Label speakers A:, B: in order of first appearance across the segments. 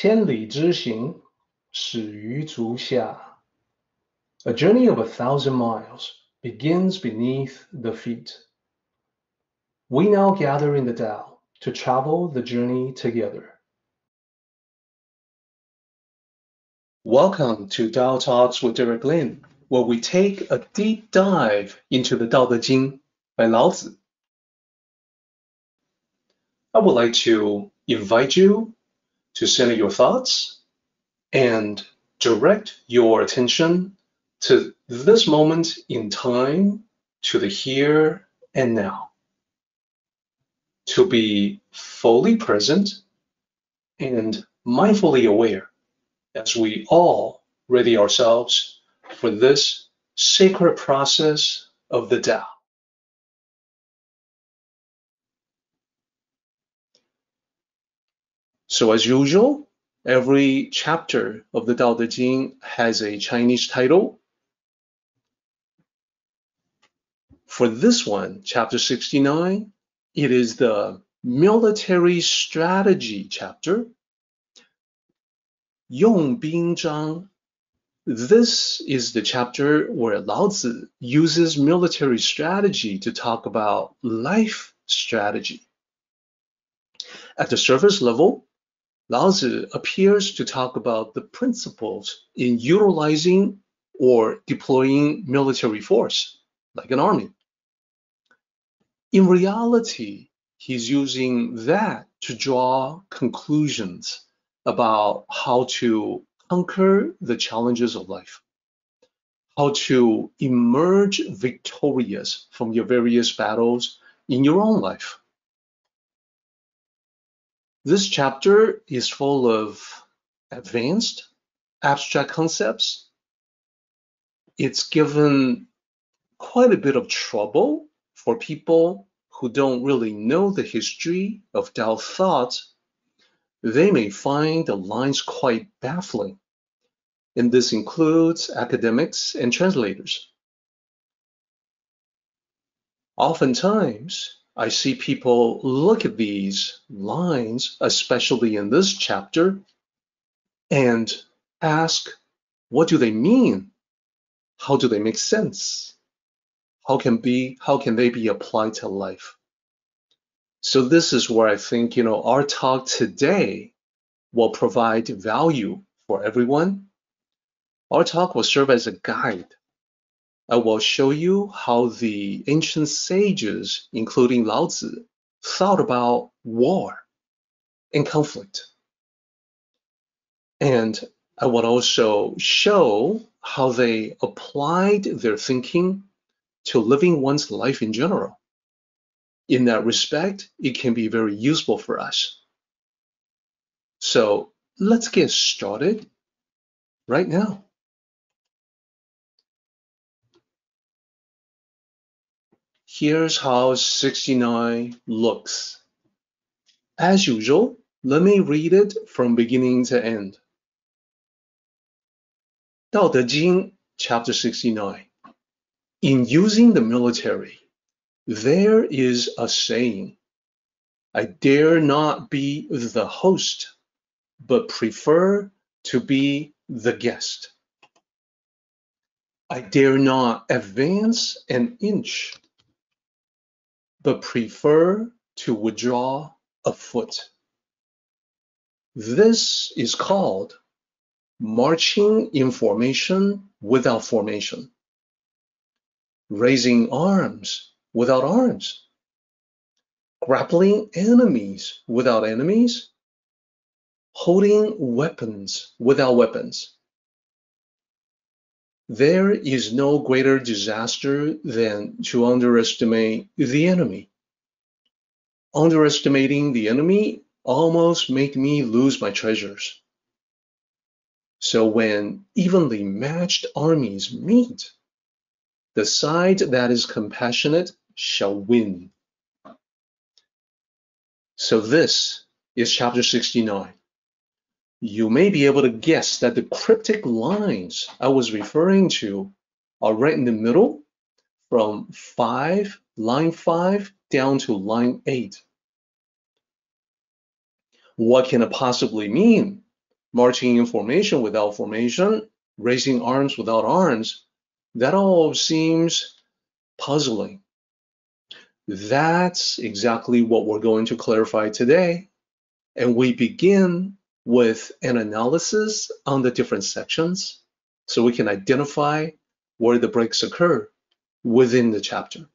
A: 千里之行，始于足下。A journey of 1,000 miles begins beneath the feet. We now gather in the Tao to travel the journey together. Welcome to Tao Talks with Derek Lin, where we take a deep dive into the Tao Te Ching by Lao Tzu. I would like to invite you to center your thoughts and direct your attention to this moment in time, to the here and now. To be fully present and mindfully aware as we all ready ourselves for this sacred process of the Tao. So as usual, every chapter of the Tao Te Ching has a Chinese title. For this one, chapter 69, it is the military strategy chapter. 用兵 章. This is the chapter where Lao Tzu uses military strategy to talk about life strategy. At the surface level, Lao Tzu appears to talk about the principles in utilizing or deploying military force, like an army. In reality, he's using that to draw conclusions about how to conquer the challenges of life, how to emerge victorious from your various battles in your own life. This chapter is full of advanced, abstract concepts. It's given quite a bit of trouble for people who don't really know the history of Tao thought. They may find the lines quite baffling, and this includes academics and translators. Oftentimes, I see people look at these lines, especially in this chapter, and ask, what do they mean? How do they make sense? How can they be applied to life? So this is where I think, our talk today will provide value for everyone. Our talk will serve as a guide. I will show you how the ancient sages, including Lao Tzu, thought about war and conflict. And I will also show how they applied their thinking to living one's life in general. In that respect, it can be very useful for us. So let's get started right now. Here's how 69 looks. As usual, let me read it from beginning to end. Tao Te Ching, chapter 69. In using the military, there is a saying, I dare not be the host, but prefer to be the guest. I dare not advance an inch, but prefer to withdraw a foot. This is called marching in formation without formation, raising arms without arms, grappling enemies without enemies, holding weapons without weapons. There is no greater disaster than to underestimate the enemy. Underestimating the enemy almost made me lose my treasures. So when evenly matched armies meet, the side that is compassionate shall win. So this is chapter 69. You may be able to guess that the cryptic lines I was referring to are right in the middle, from line 5 down to line 8. What can it possibly mean? marching in formation without formation, raising arms without arms, that all seems puzzling. That's exactly what we're going to clarify today. And we begin with an analysis on the different sections so we can identify where the breaks occur within the chapter.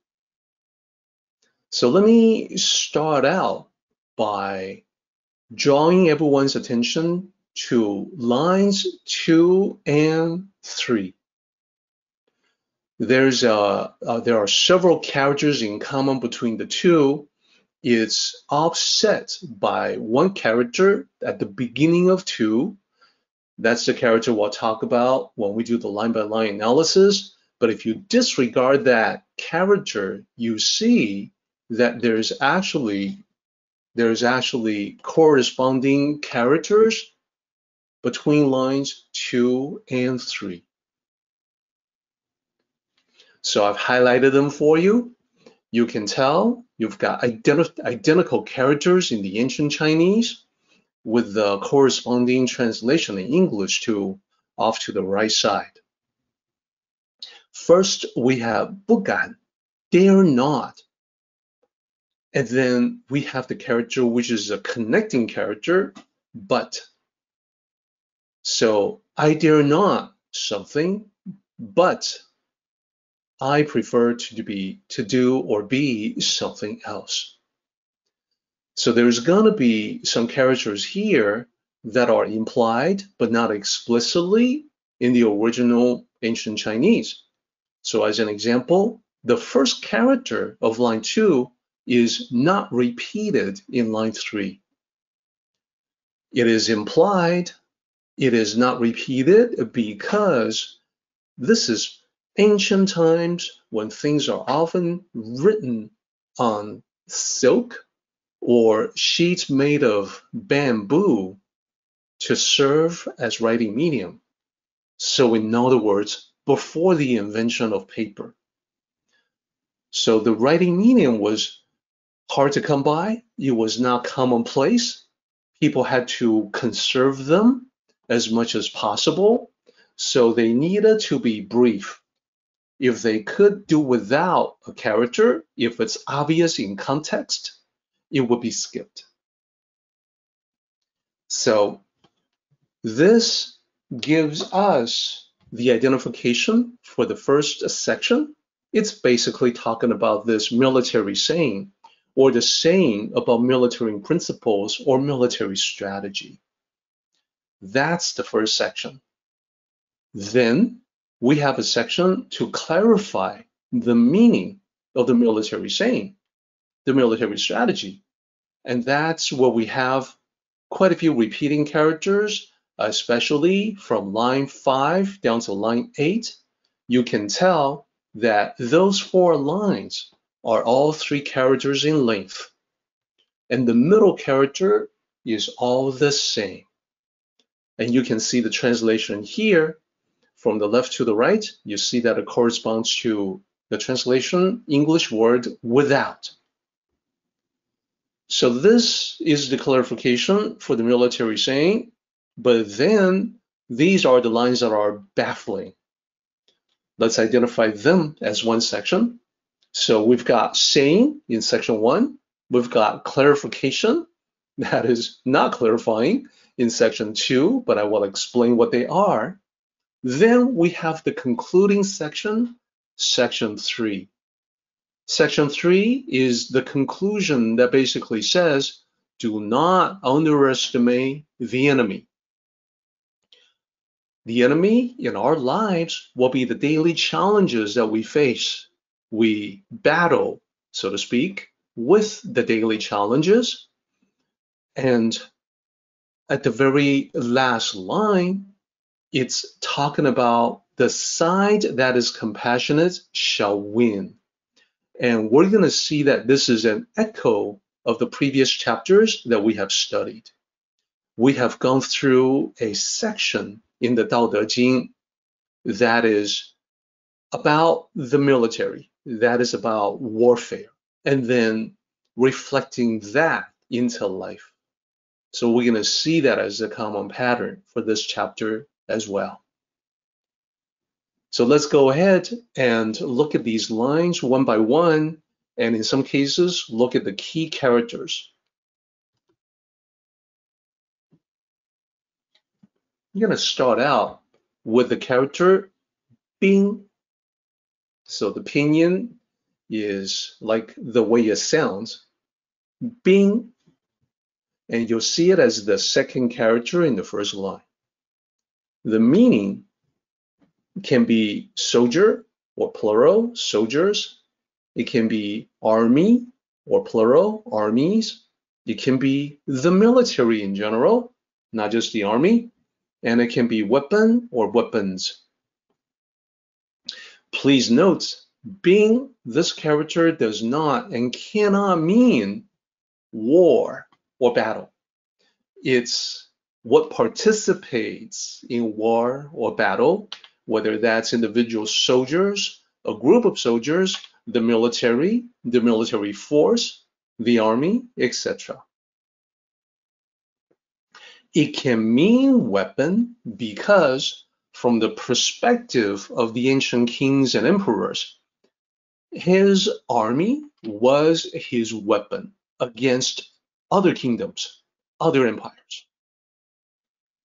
A: So let me start out by drawing everyone's attention to lines 2 and 3. There are several characters in common between the two. It's offset by one character at the beginning of 2. That's the character we'll talk about when we do the line-by-line analysis. But if you disregard that character, you see that there's actually corresponding characters between lines 2 and 3. So I've highlighted them for you. You can tell you've got identical characters in the ancient Chinese with the corresponding translation in English too, off to the right side. First, we have 不敢, dare not. And then we have the character which is a connecting character, but. So I dare not something, but I prefer to do or be something else. So there's going to be some characters here that are implied but not explicitly in the original ancient Chinese. So as an example, the first character of line 2 is not repeated in line 3. It is implied, it is not repeated because this is ancient times when things are often written on silk or sheets made of bamboo to serve as writing medium. So in other words, before the invention of paper. So the writing medium was hard to come by. It was not commonplace. People had to conserve them as much as possible. So they needed to be brief. If they could do without a character, if it's obvious in context, it would be skipped. So this gives us the identification for the first section. It's basically talking about this military saying, or the saying about military principles or military strategy. That's the first section. Then we have a section to clarify the meaning of the military saying, the military strategy. And that's where we have quite a few repeating characters, especially from line 5 down to line 8. You can tell that those 4 lines are all 3 characters in length. And the middle character is all the same. And you can see the translation here. From the left to the right, you see that it corresponds to the translation English word without. So this is the clarification for the military saying, but then these are the lines that are baffling. Let's identify them as one section. So we've got saying in section 1. We've got clarification, that is not clarifying, in section 2, but I will explain what they are. Then we have the concluding section, section 3. Section 3 is the conclusion that basically says, do not underestimate the enemy. The enemy in our lives will be the daily challenges that we face. We battle, so to speak, with the daily challenges. And at the very last line, it's talking about the side that is compassionate shall win. And we're going to see that this is an echo of the previous chapters that we have studied. We have gone through a section in the Tao Te Ching that is about the military, that is about warfare, and then reflecting that into life. So we're going to see that as a common pattern for this chapter as well. So let's go ahead and look at these lines one by one, and in some cases, look at the key characters. I'm going to start out with the character Bing. So the pinyin is like the way it sounds, Bing, and you'll see it as the second character in the first line. The meaning can be soldier or plural, soldiers. It can be army or plural, armies. It can be the military in general, not just the army. And it can be weapon or weapons. Please note, Bing, this character does not and cannot mean war or battle. It's what participates in war or battle, whether that's individual soldiers, a group of soldiers, the military force, the army, etc. It can mean weapon because from the perspective of the ancient kings and emperors, his army was his weapon against other kingdoms, other empires.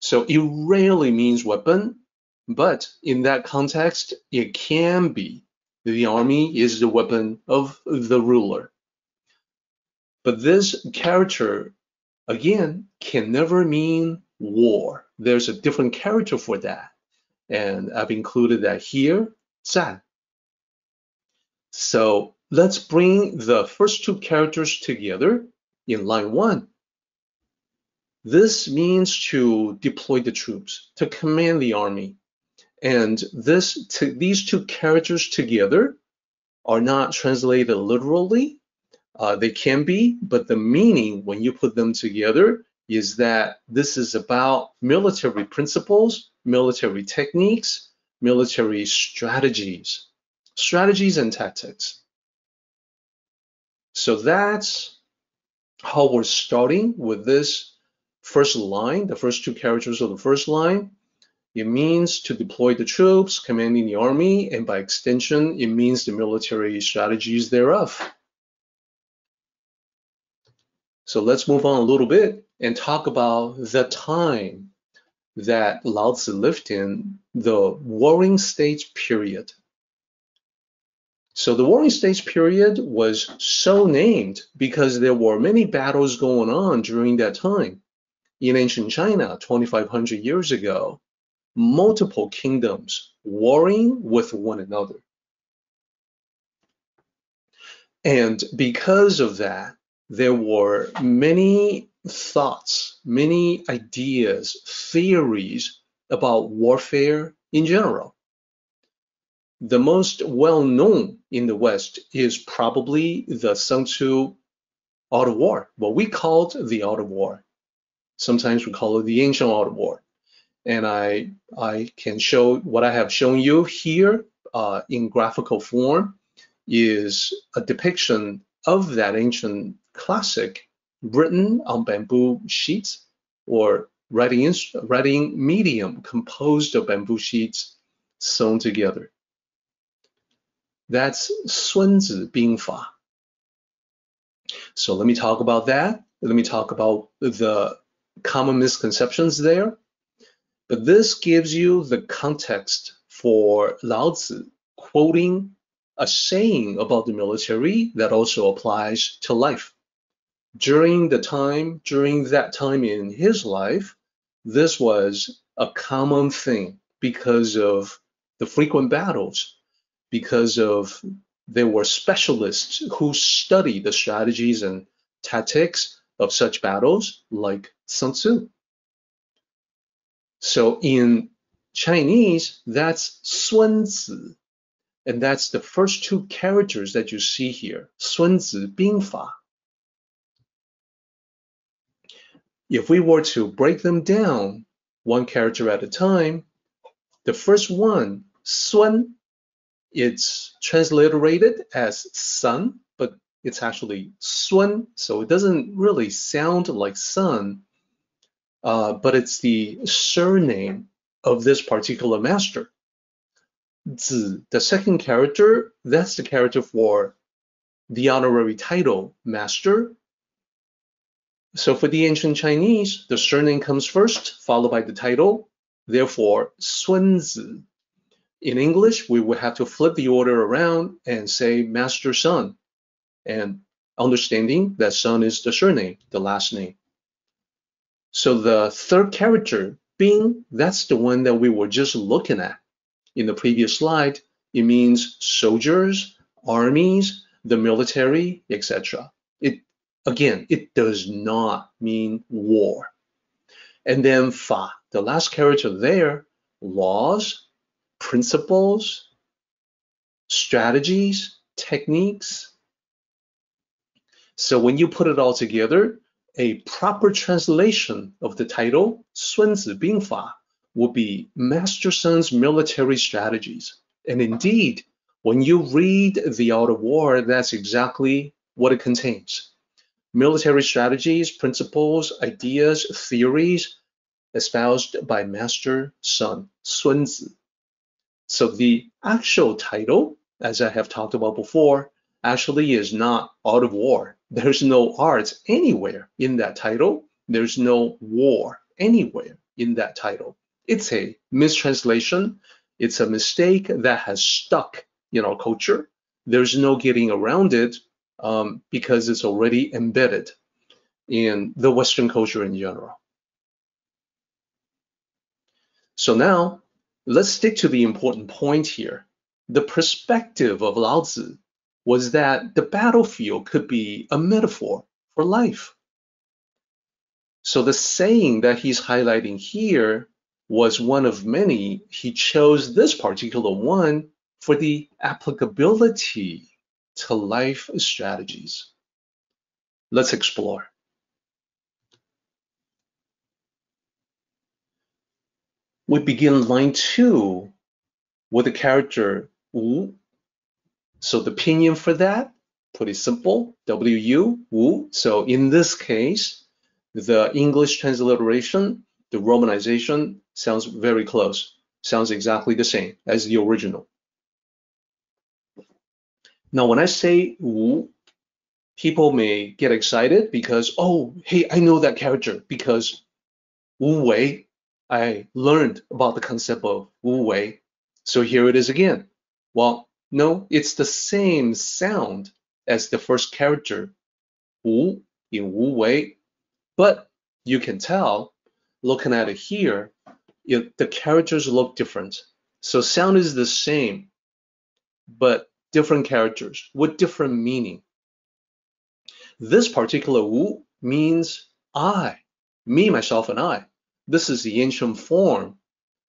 A: So it rarely means weapon, but in that context, it can be. The army is the weapon of the ruler. But this character, again, can never mean war. There's a different character for that. And I've included that here, 战. So let's bring the first two characters together in line 1. This means to deploy the troops, to command the army. And these two characters together are not translated literally. They can be, but the meaning when you put them together is that this is about military principles, military techniques, military strategies and tactics. So that's how we're starting with this first line, the first two characters of the first line. It means to deploy the troops, commanding the army, and by extension, it means the military strategies thereof. So let's move on a little bit and talk about the time that Lao Tzu lived in, the Warring States period. So the Warring States period was so named because there were many battles going on during that time. In ancient China, 2,500 years ago, multiple kingdoms warring with one another. And because of that, there were many thoughts, many ideas, theories about warfare in general. The most well-known in the West is probably the Sun Tzu Art of War, what we called the Art of War. Sometimes we call it the ancient Art of War. And I can show what I have shown you here in graphical form is a depiction of that ancient classic written on bamboo sheets or writing medium composed of bamboo sheets sewn together. That's 孙子兵法. So let me talk about that. Let me talk about the common misconceptions there. But this gives you the context for Lao Tzu quoting a saying about the military that also applies to life. During that time in his life, this was a common thing because of the frequent battles, because of there were specialists who studied the strategies and tactics of such battles like Sun Tzu. So in Chinese, that's 孙子, and that's the first two characters that you see here, 孙子兵法. If we were to break them down one character at a time, the first one, 孙, it's transliterated as son, but it's actually 孙, so it doesn't really sound like son. but it's the surname of this particular master. 子, the second character, that's the character for the honorary title, master. So for the ancient Chinese, the surname comes first, followed by the title. Therefore, 孙子. In English, we would have to flip the order around and say master son, and understanding that son is the surname, the last name. So the third character, Bing, that's the one that we were just looking at in the previous slide. It means soldiers, armies, the military, etc. Again, it does not mean war. And then Fa, the last character there, laws, principles, strategies, techniques. So when you put it all together, a proper translation of the title, 孙子兵法, would be Master Son's military strategies. And indeed, when you read The Art of War, that's exactly what it contains. Military strategies, principles, ideas, theories espoused by Master Son, 孙子. So the actual title, as I have talked about before, actually is not Art of War. There's no art anywhere in that title. There's no war anywhere in that title. It's a mistranslation. It's a mistake that has stuck in our culture. There's no getting around it because it's already embedded in the Western culture in general. So now, let's stick to the important point here. The perspective of Lao Tzu was that the battlefield could be a metaphor for life. So the saying that he's highlighting here was one of many. He chose this particular one for the applicability to life strategies. Let's explore. We begin line 2 with the character Wu. So the pinyin for that, pretty simple, W-U, Wu. So in this case, the English transliteration, the romanization sounds very close, sounds exactly the same as the original. Now, when I say Wu, people may get excited because, oh, hey, I know that character because Wu Wei, I learned about the concept of Wu Wei. So here it is again. Well, no, it's the same sound as the first character, Wu, in Wu Wei, but you can tell, looking at it here, the characters look different. So sound is the same, but different characters with different meaning. This particular Wu means I, me, myself, and I. This is the ancient form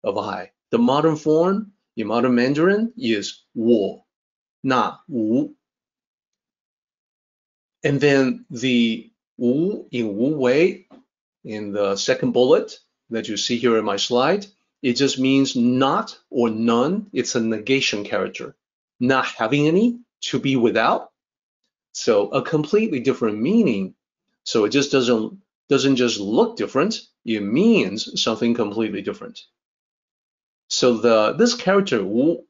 A: of I. The modern form in modern Mandarin is 我, not 无. And then the 无 in 无为, in the second bullet that you see here in my slide, it just means not or none. It's a negation character. Not having any, to be without. So a completely different meaning. So it just doesn't just look different. It means something completely different. So this character Wu,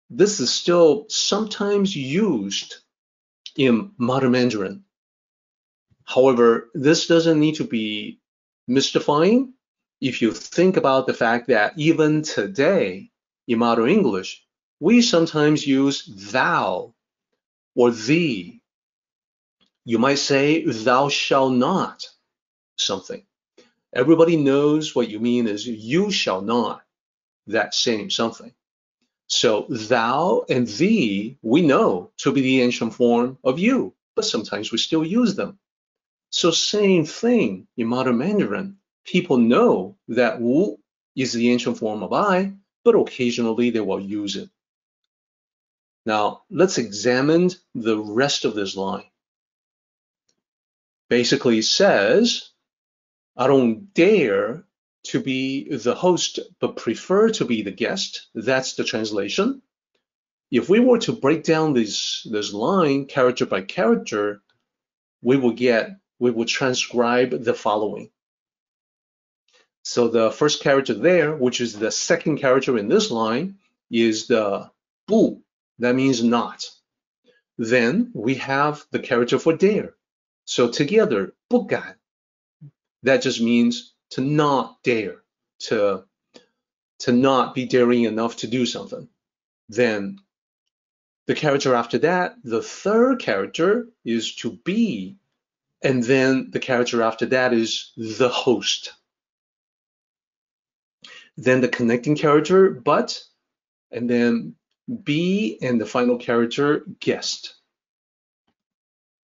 A: this is still sometimes used in modern Mandarin. However, this doesn't need to be mystifying if you think about the fact that even today in modern English, we sometimes use thou or thee. You might say thou shalt not something. Everybody knows what you mean is you shall not that same something. So thou and thee, we know to be the ancient form of you, but sometimes we still use them. So same thing in modern Mandarin. People know that Wu is the ancient form of I, but occasionally they will use it. Now, let's examine the rest of this line. Basically, it says, I don't dare to be the host, but prefer to be the guest. That's the translation. If we were to break down this line character by character, we would transcribe the following. So the first character there, which is the second character in this line, is the 不, that means not. Then we have the character for dare. So together, 不敢, that just means to not dare, to not be daring enough to do something. Then the character after that, the third character, is to be, and then the character after that is the host. Then the connecting character, but, and then be, and the final character, guest.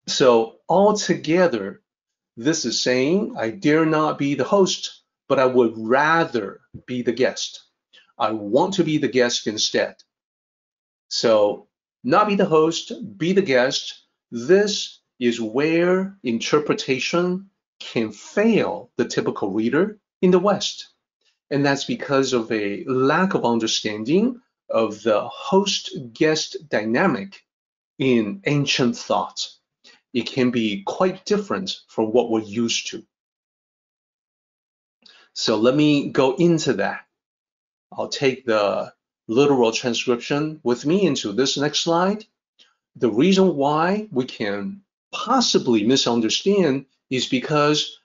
A: So altogether, this is saying, I dare not be the host, but I would rather be the guest. I want to be the guest instead. So not be the host, be the guest. This is where interpretation can fail the typical reader in the West. And that's because of a lack of understanding of the host-guest dynamic in ancient thought. It can be quite different from what we're used to. So let me go into that. I'll take the literal transcription with me into this next slide. The reason why we can possibly misunderstand is because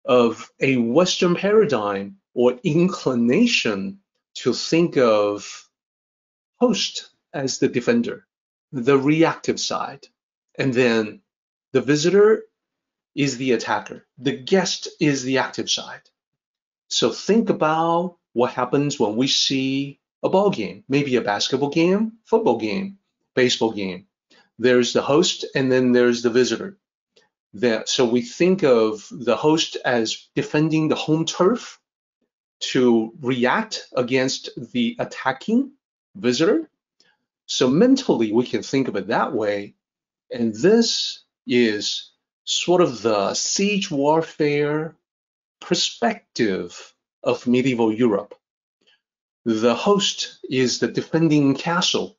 A: of a Western paradigm or inclination to think of host as the defender, the reactive side, and then the visitor is the attacker. The guest is the active side. So think about what happens when we see a ball game, maybe a basketball game, football game, baseball game. There's the host and then there's the visitor. So we think of the host as defending the home turf to react against the attacking visitor. So mentally we can think of it that way. And this is sort of the siege warfare perspective of medieval Europe. The host is the defending castle,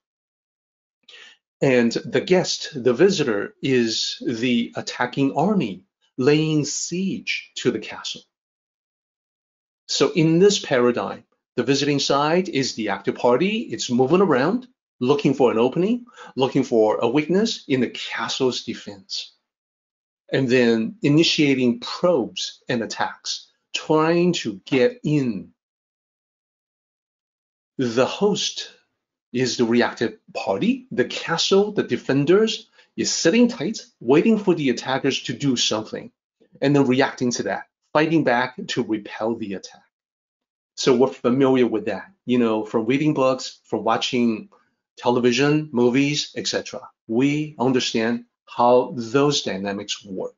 A: and the guest, the visitor, is the attacking army, laying siege to the castle. So in this paradigm, the visiting side is the active party. It's moving around, looking for an opening, looking for a weakness in the castle's defense, and then initiating probes and attacks, trying to get in. The host is the reactive party. The castle, the defenders, is sitting tight, waiting for the attackers to do something, and then reacting to that, fighting back to repel the attack. So we're familiar with that, from reading books, from watching television, movies, etc. We understand how those dynamics work.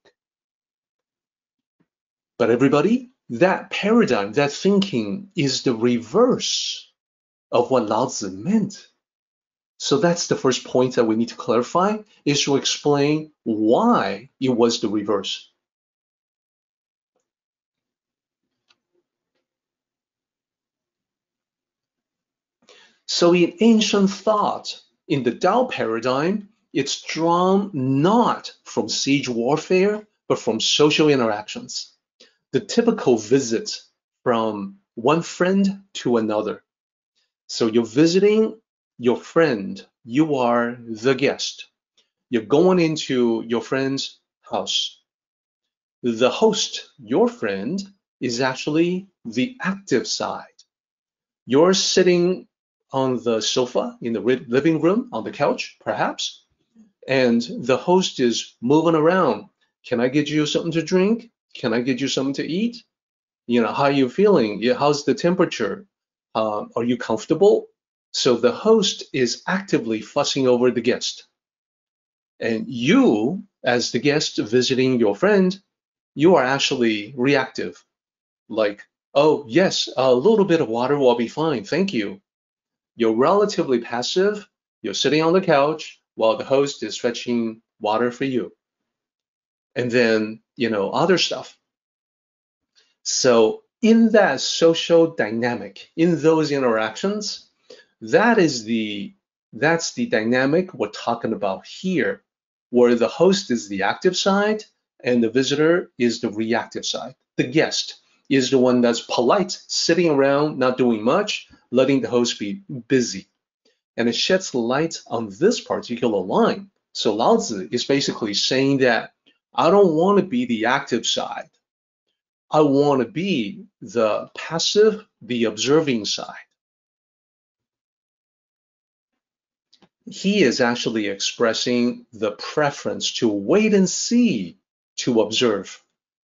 A: But everybody, that paradigm, that thinking is the reverse of what Lao Tzu meant. So that's the first point that we need to clarify, is to explain why it was the reverse. So in ancient thought, in the Tao paradigm, it's drawn not from siege warfare, but from social interactions. The typical visit from one friend to another. So you're visiting your friend, you are the guest. You're going into your friend's house. The host, your friend, is actually the active side. You're sitting on the sofa in the living room, on the couch, perhaps, and the host is moving around. Can I get you something to drink? Can I get you something to eat? How are you feeling? How's the temperature? Are you comfortable? So the host is actively fussing over the guest. And you, as the guest visiting your friend, you are actually reactive. Like, oh, yes, a little bit of water will be fine, thank you. You're relatively passive. You're sitting on the couch while the host is fetching water for you. And then, other stuff. So in that social dynamic, in those interactions, that's the dynamic we're talking about here, where the host is the active side and the visitor is the reactive side, the guest. is the one that's polite, sitting around, not doing much, letting the host be busy. And it sheds light on this particular line. So Laozi is basically saying that I don't want to be the active side. I want to be the passive, the observing side. He is actually expressing the preference to wait and see, to observe.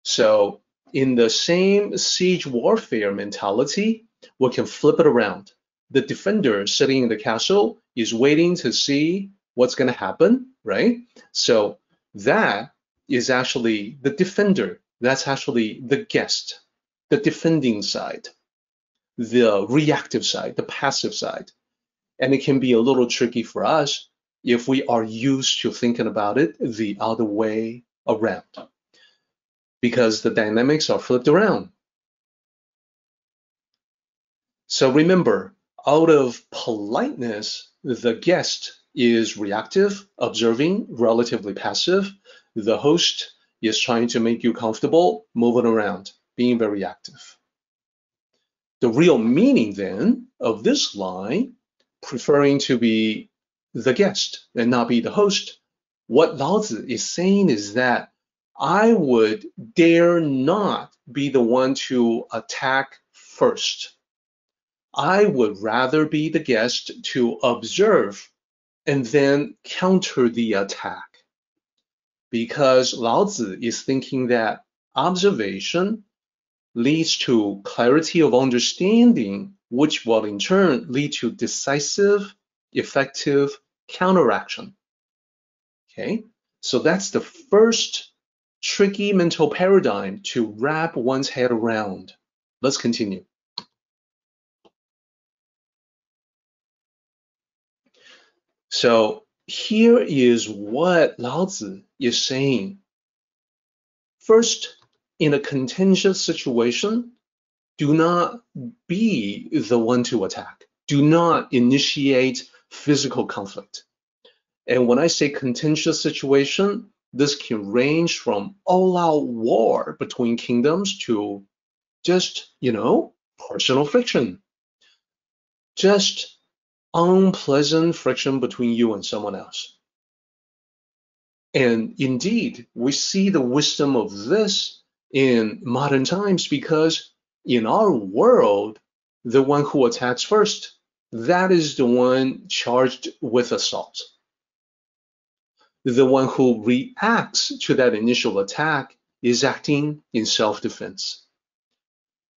A: So in the same siege warfare mentality, we can flip it around. The defender sitting in the castle is waiting to see what's going to happen, right? So that is actually the defender. That's actually the guest, the defending side, the reactive side, the passive side. And it can be a little tricky for us if we are used to thinking about it the other way around, because the dynamics are flipped around. So remember, out of politeness, the guest is reactive, observing, relatively passive. The host is trying to make you comfortable, moving around, being very active. The real meaning then of this line, preferring to be the guest and not be the host, what Laozi is saying is that I would dare not be the one to attack first. I would rather be the guest to observe and then counter the attack. Because Laozi is thinking that observation leads to clarity of understanding, which will in turn lead to decisive, effective counteraction. Okay, so that's the first tricky mental paradigm to wrap one's head around. Let's continue. So here is what Laozi is saying. First, in a contentious situation, do not be the one to attack. Do not initiate physical conflict. And when I say contentious situation, this can range from all-out war between kingdoms to just, personal friction. Just unpleasant friction between you and someone else. And indeed, we see the wisdom of this in modern times, because in our world, the one who attacks first, that is the one charged with assault. The one who reacts to that initial attack is acting in self-defense.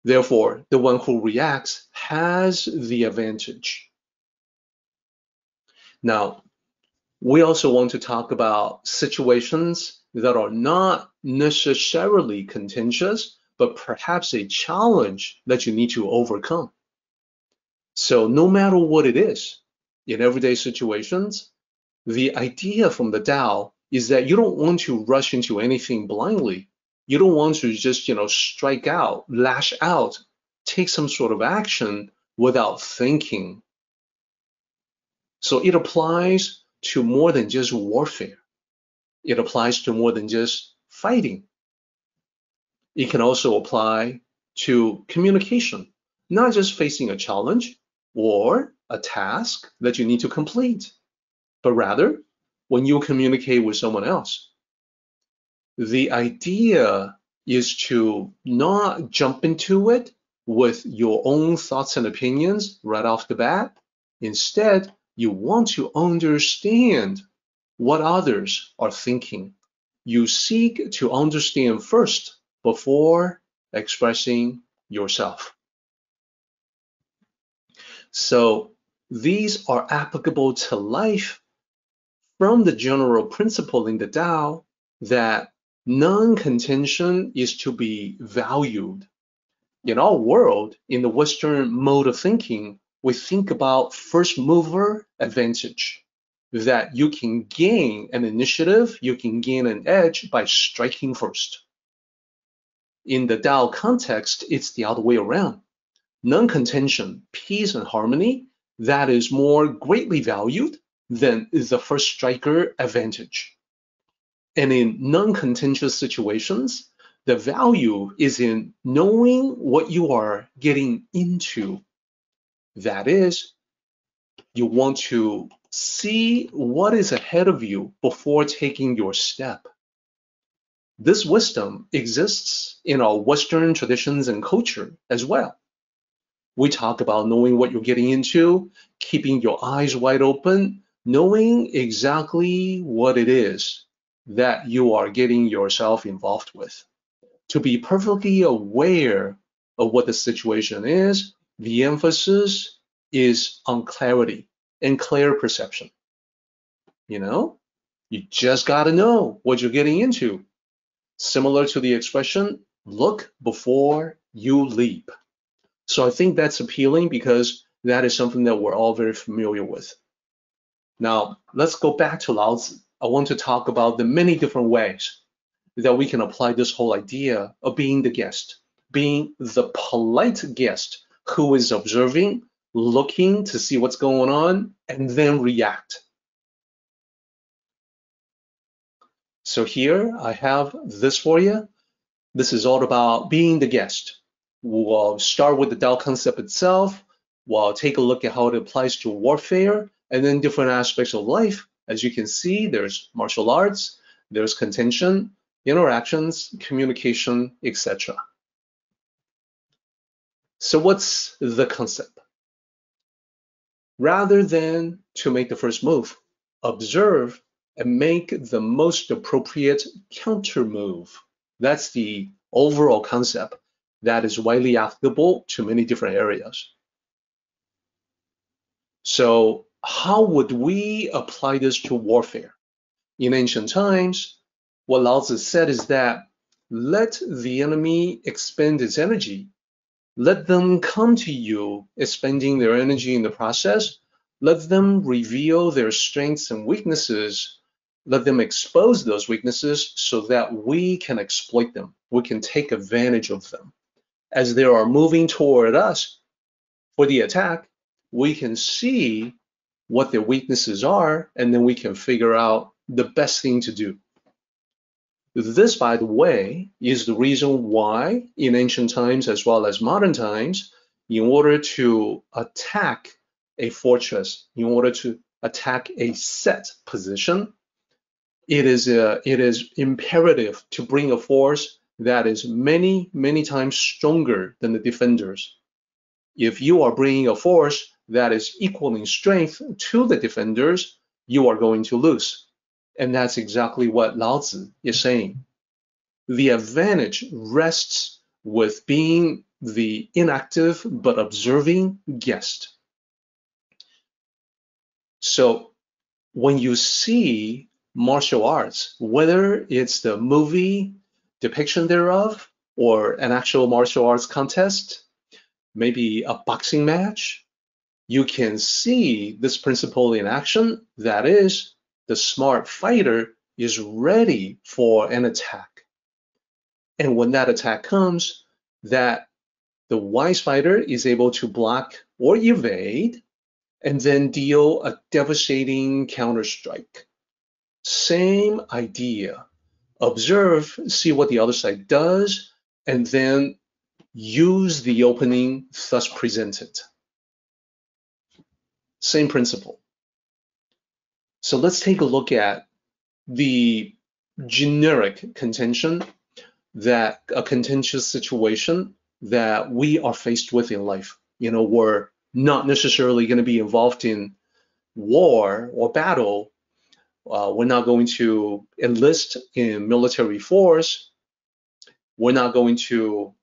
A: Therefore, the one who reacts has the advantage. Now, we also want to talk about situations that are not necessarily contentious, but perhaps a challenge that you need to overcome. So no matter what it is, in everyday situations, the idea from the Tao is that you don't want to rush into anything blindly. You don't want to just, strike out, lash out, take some sort of action without thinking. So it applies to more than just warfare. It applies to more than just fighting. It can also apply to communication, not just facing a challenge or a task that you need to complete, but rather when you communicate with someone else. The idea is to not jump into it with your own thoughts and opinions right off the bat. Instead, you want to understand what others are thinking. You seek to understand first before expressing yourself. So these are applicable to life from the general principle in the Tao that non-contention is to be valued. In our world, in the Western mode of thinking, we think about first mover advantage, that you can gain an initiative, you can gain an edge by striking first. In the Tao context, it's the other way around. Non-contention, peace and harmony, that is more greatly valued than the first striker advantage. And in non-contentious situations, The value is in knowing what you are getting into. That is, you want to see what is ahead of you before taking your step. This wisdom exists in our Western traditions and culture as well. We talk about knowing what you're getting into, keeping your eyes wide open, knowing exactly what it is that you are getting yourself involved with. To be perfectly aware of what the situation is, the emphasis is on clarity and clear perception. You just got to know what you're getting into. Similar to the expression, look before you leap. So I think that's appealing because that is something that we're all very familiar with. Now, let's go back to Lao Tzu. I want to talk about the many different ways that we can apply this whole idea of being the guest, being the polite guest who is observing, looking to see what's going on, and then react. So here I have this for you. This is all about being the guest. We'll start with the Tao concept itself. We'll take a look at how it applies to warfare and then different aspects of life. As you can see, there's martial arts, there's contention, interactions, communication, etc. So what's the concept? Rather than to make the first move, observe and make the most appropriate counter move. That's the overall concept that is widely applicable to many different areas. So how would we apply this to warfare? In ancient times, what Lao Tzu said is that let the enemy expend its energy. Let them come to you, expending their energy in the process. Let them reveal their strengths and weaknesses. Let them expose those weaknesses so that we can exploit them. We can take advantage of them. As they are moving toward us for the attack, we can see what their weaknesses are, and then we can figure out the best thing to do. This, by the way, is the reason why in ancient times as well as modern times, in order to attack a fortress, in order to attack a set position, it is imperative to bring a force that is many, many times stronger than the defenders. If you are bringing a force that is equal in strength to the defenders, you are going to lose. And that's exactly what Lao Tzu is saying. The advantage rests with being the inactive but observing guest. So when you see martial arts, whether it's the movie depiction thereof or an actual martial arts contest, maybe a boxing match, you can see this principle in action. That is, the smart fighter is ready for an attack. And when that attack comes, that the wise fighter is able to block or evade and then deal a devastating counterstrike. Same idea. Observe, see what the other side does, and then use the opening thus presented. Same principle. So let's take a look at the generic contention, that a contentious situation that we are faced with in life. We're not necessarily going to be involved in war or battle. We're not going to enlist in military force. We're not going to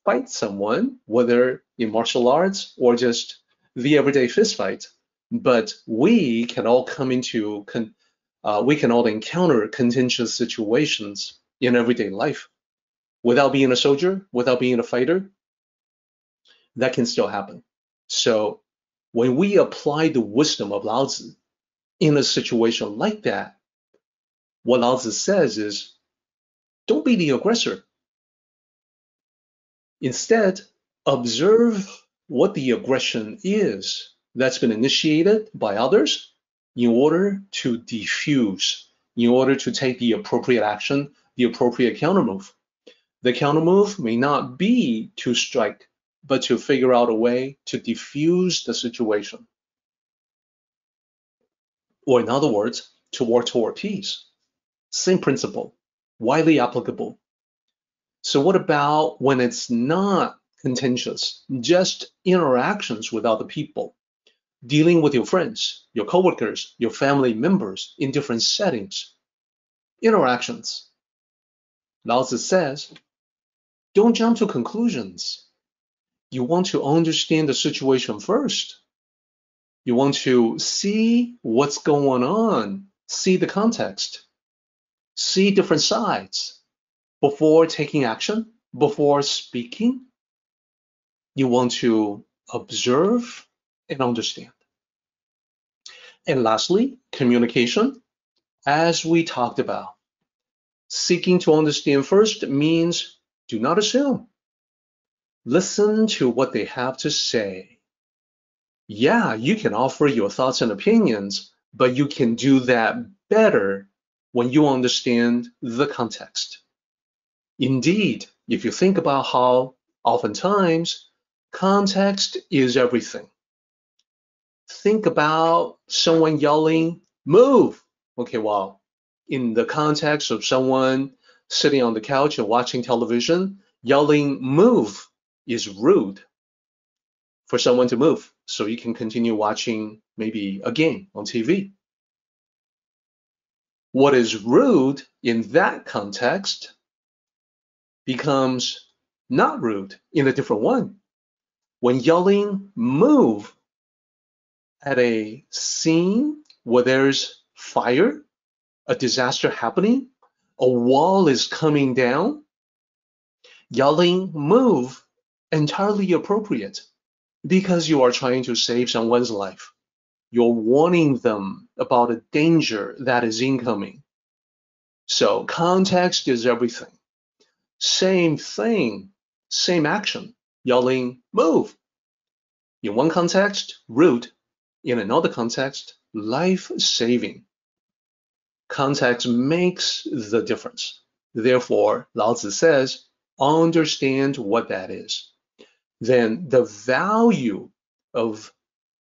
A: fight someone, whether in martial arts or just the everyday fist fight. But we can all we can all encounter contentious situations in everyday life. Without being a soldier, without being a fighter, that can still happen. So when we apply the wisdom of Lao Tzu in a situation like that, what Lao Tzu says is, don't be the aggressor. Instead, observe what the aggression is that's been initiated by others in order to defuse, in order to take the appropriate action, the appropriate countermove. The counter move may not be to strike, but to figure out a way to diffuse the situation. Or in other words, to work toward peace. Same principle, widely applicable. So what about when it's not contentious, just interactions with other people, dealing with your friends, your coworkers, your family members in different settings? Interactions. Lao Tzu says, don't jump to conclusions. You want to understand the situation first. You want to see what's going on, see the context, see different sides before taking action, before speaking. You want to observe and understand. And lastly, communication, as we talked about. Seeking to understand first means do not assume. Listen to what they have to say. Yeah, you can offer your thoughts and opinions, but you can do that better when you understand the context. Indeed, if you think about how oftentimes context is everything. Think about someone yelling, move. Okay, well, in the context of someone sitting on the couch and watching television, yelling move is rude for someone to move so you can continue watching maybe a game on TV. What is rude in that context becomes not rude in a different one. When yelling move at a scene where there's fire, a disaster happening, a wall is coming down, yelling move entirely appropriate because you are trying to save someone's life. You're warning them about a danger that is incoming. So context is everything. Same thing, same action, yelling move. In one context, rude. In another context, life-saving. Context makes the difference. Therefore, Lao Tzu says, understand what that is. Then the value of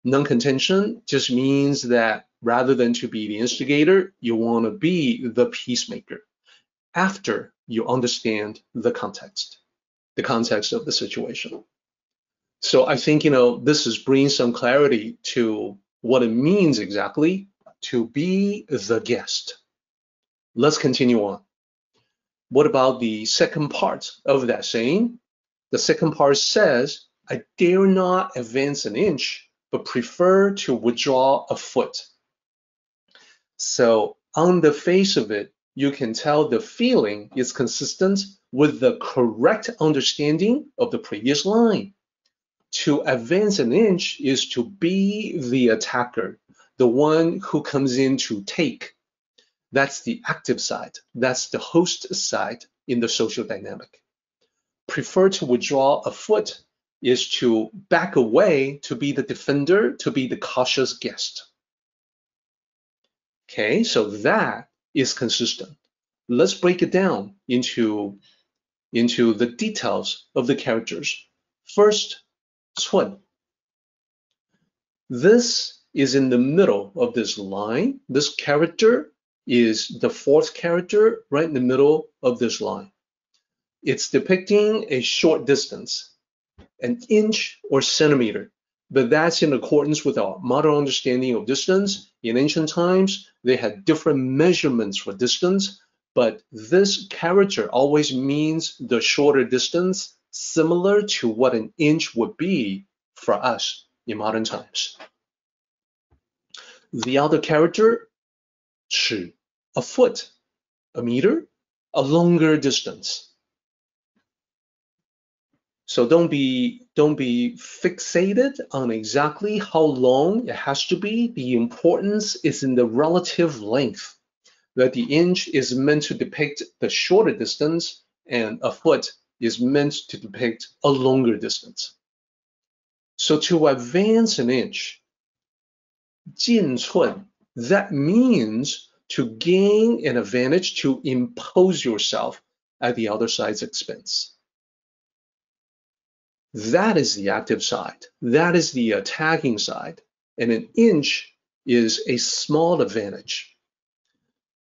A: non-contention just means that rather than to be the instigator, you want to be the peacemaker after you understand the context of the situation. So I think, this is bringing some clarity to what it means exactly to be the guest. Let's continue on. What about the second part of that saying? The second part says, I dare not advance an inch, but prefer to withdraw a foot. So on the face of it, you can tell the feeling is consistent with the correct understanding of the previous line. To advance an inch is to be the attacker, the one who comes in to take. That's the active side. That's the host side in the social dynamic. Prefer to withdraw a foot is to back away, to be the defender, to be the cautious guest. Okay, so that is consistent. Let's break it down into the details of the characters. First, 寸. This is in the middle of this line. This character is the fourth character right in the middle of this line. It's depicting a short distance, an inch or centimeter, but that's in accordance with our modern understanding of distance. In ancient times, they had different measurements for distance, but this character always means the shorter distance, similar to what an inch would be for us in modern times. The other character, 尺, a foot, a meter, a longer distance. So don't be fixated on exactly how long it has to be. The importance is in the relative length, that the inch is meant to depict the shorter distance and a foot is meant to depict a longer distance. So to advance an inch, 进寸, that means to gain an advantage, to impose yourself, at the other side's expense. That is the active side. That is the attacking side. And an inch is a small advantage.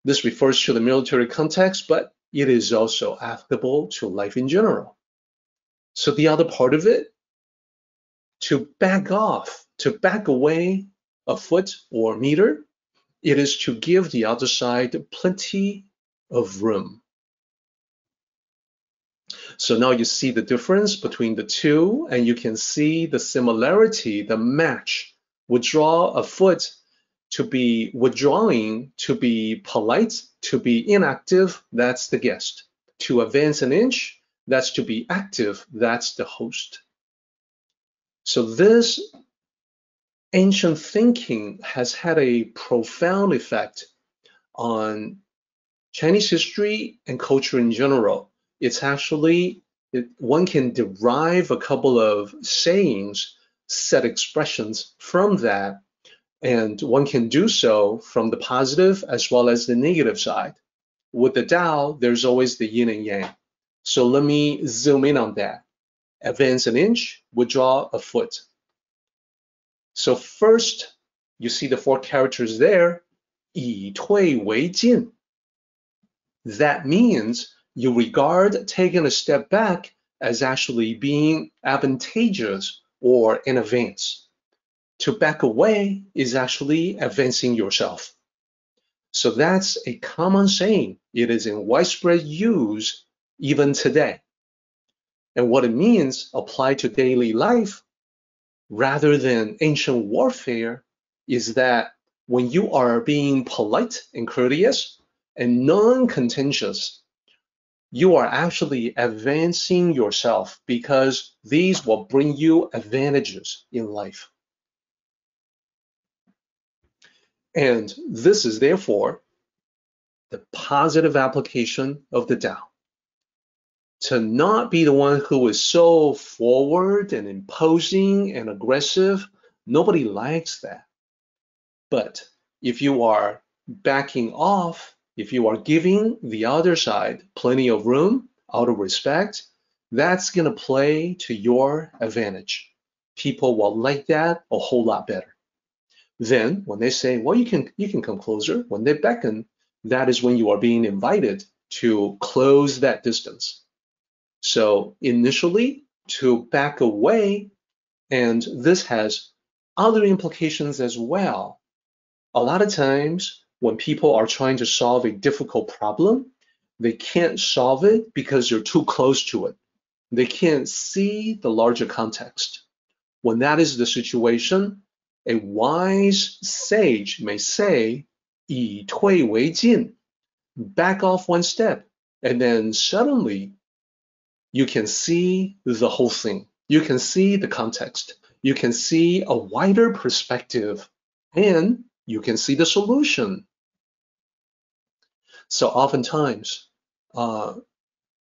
A: This refers to the military context, but it is also applicable to life in general. So the other part of it, to back off, to back away a foot or meter, it is to give the other side plenty of room. So now you see the difference between the two, and you can see the similarity, the match. Withdraw a foot to be withdrawing, to be polite, to be inactive, that's the guest. To advance an inch, that's to be active, that's the host. So this ancient thinking has had a profound effect on Chinese history and culture in general. It's actually, one can derive a couple of sayings, set expressions from that, and one can do so from the positive as well as the negative side. With the Tao, there's always the yin and yang. So let me zoom in on that. Advance an inch, withdraw a foot. So first, you see the 4 characters there, 以退为进. That means you regard taking a step back as actually being advantageous or in advance. To back away is actually advancing yourself. So that's a common saying. It is in widespread use even today. And what it means applied to daily life rather than ancient warfare is that when you are being polite and courteous and non-contentious, you are actually advancing yourself because these will bring you advantages in life. And this is therefore the positive application of the Tao. To not be the one who is so forward and imposing and aggressive, nobody likes that. But if you are backing off, if you are giving the other side plenty of room out of respect, that's going to play to your advantage. People will like that a whole lot better. Then when they say, well, you can come closer, when they beckon, that is when you are being invited to close that distance. So initially, to back away, and this has other implications as well. A lot of times when people are trying to solve a difficult problem, they can't solve it because they're too close to it. They can't see the larger context. When that is the situation, a wise sage may say, 以退为进, back off one step, and then suddenly you can see the whole thing. You can see the context. You can see a wider perspective, and you can see the solution. So oftentimes, the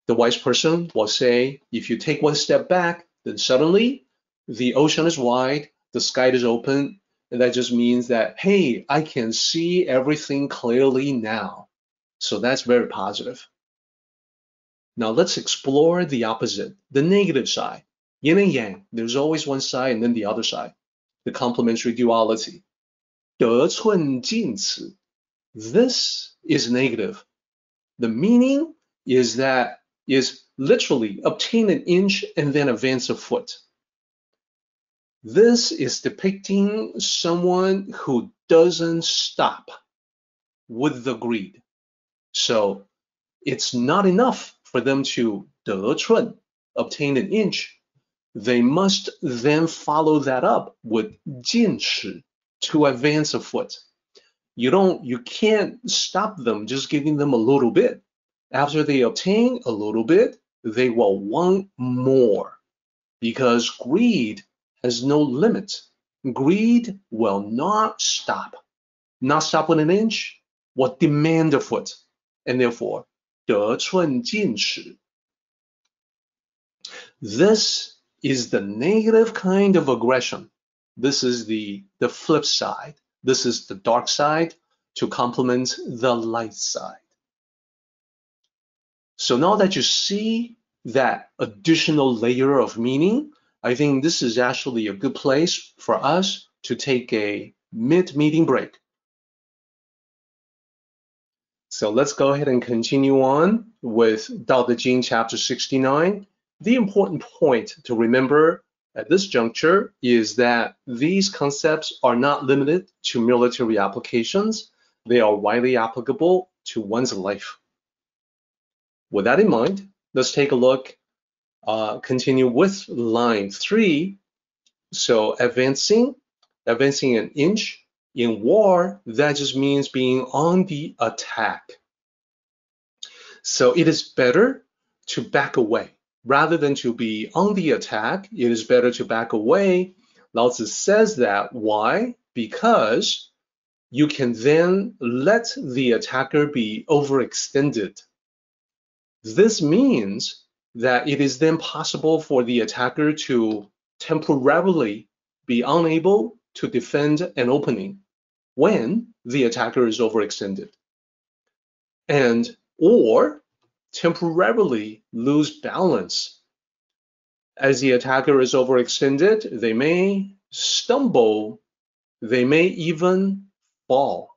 A: wise person will say, if you take one step back, then suddenly the ocean is wide, the sky is open, and that just means that, hey, I can see everything clearly now. So that's very positive. Now let's explore the opposite, the negative side. Yin and yang, there's always one side and then the other side, the complementary duality. 得寸进尺. This is negative. The meaning is literally obtain an inch and then advance a foot. This is depicting someone who doesn't stop with the greed. So it's not enough for them to 得寸, obtain an inch. They must then follow that up with 进尺, to advance a foot. You can't stop them just giving them a little bit. After they obtain a little bit, they will want more because greed has no limit. Greed will not stop. Not stop with an inch, will demand a foot, and therefore 得寸进尺. This is the negative kind of aggression. This is the flip side. This is the dark side to complement the light side. So now that you see that additional layer of meaning, I think this is actually a good place for us to take a mid-meeting break. So let's go ahead and continue on with Tao Te Ching chapter 69. The important point to remember at this juncture is that these concepts are not limited to military applications. They are widely applicable to one's life. With that in mind, let's take a look, continue with line 3. So advancing an inch. In war, that just means being on the attack. So it is better to back away. Rather than to be on the attack, it is better to back away. Lao Tzu says that. Why? Because you can then let the attacker be overextended. This means that it is then possible for the attacker to temporarily be unable to defend an opening when the attacker is overextended, or temporarily lose balance. As the attacker is overextended, they may stumble, they may even fall.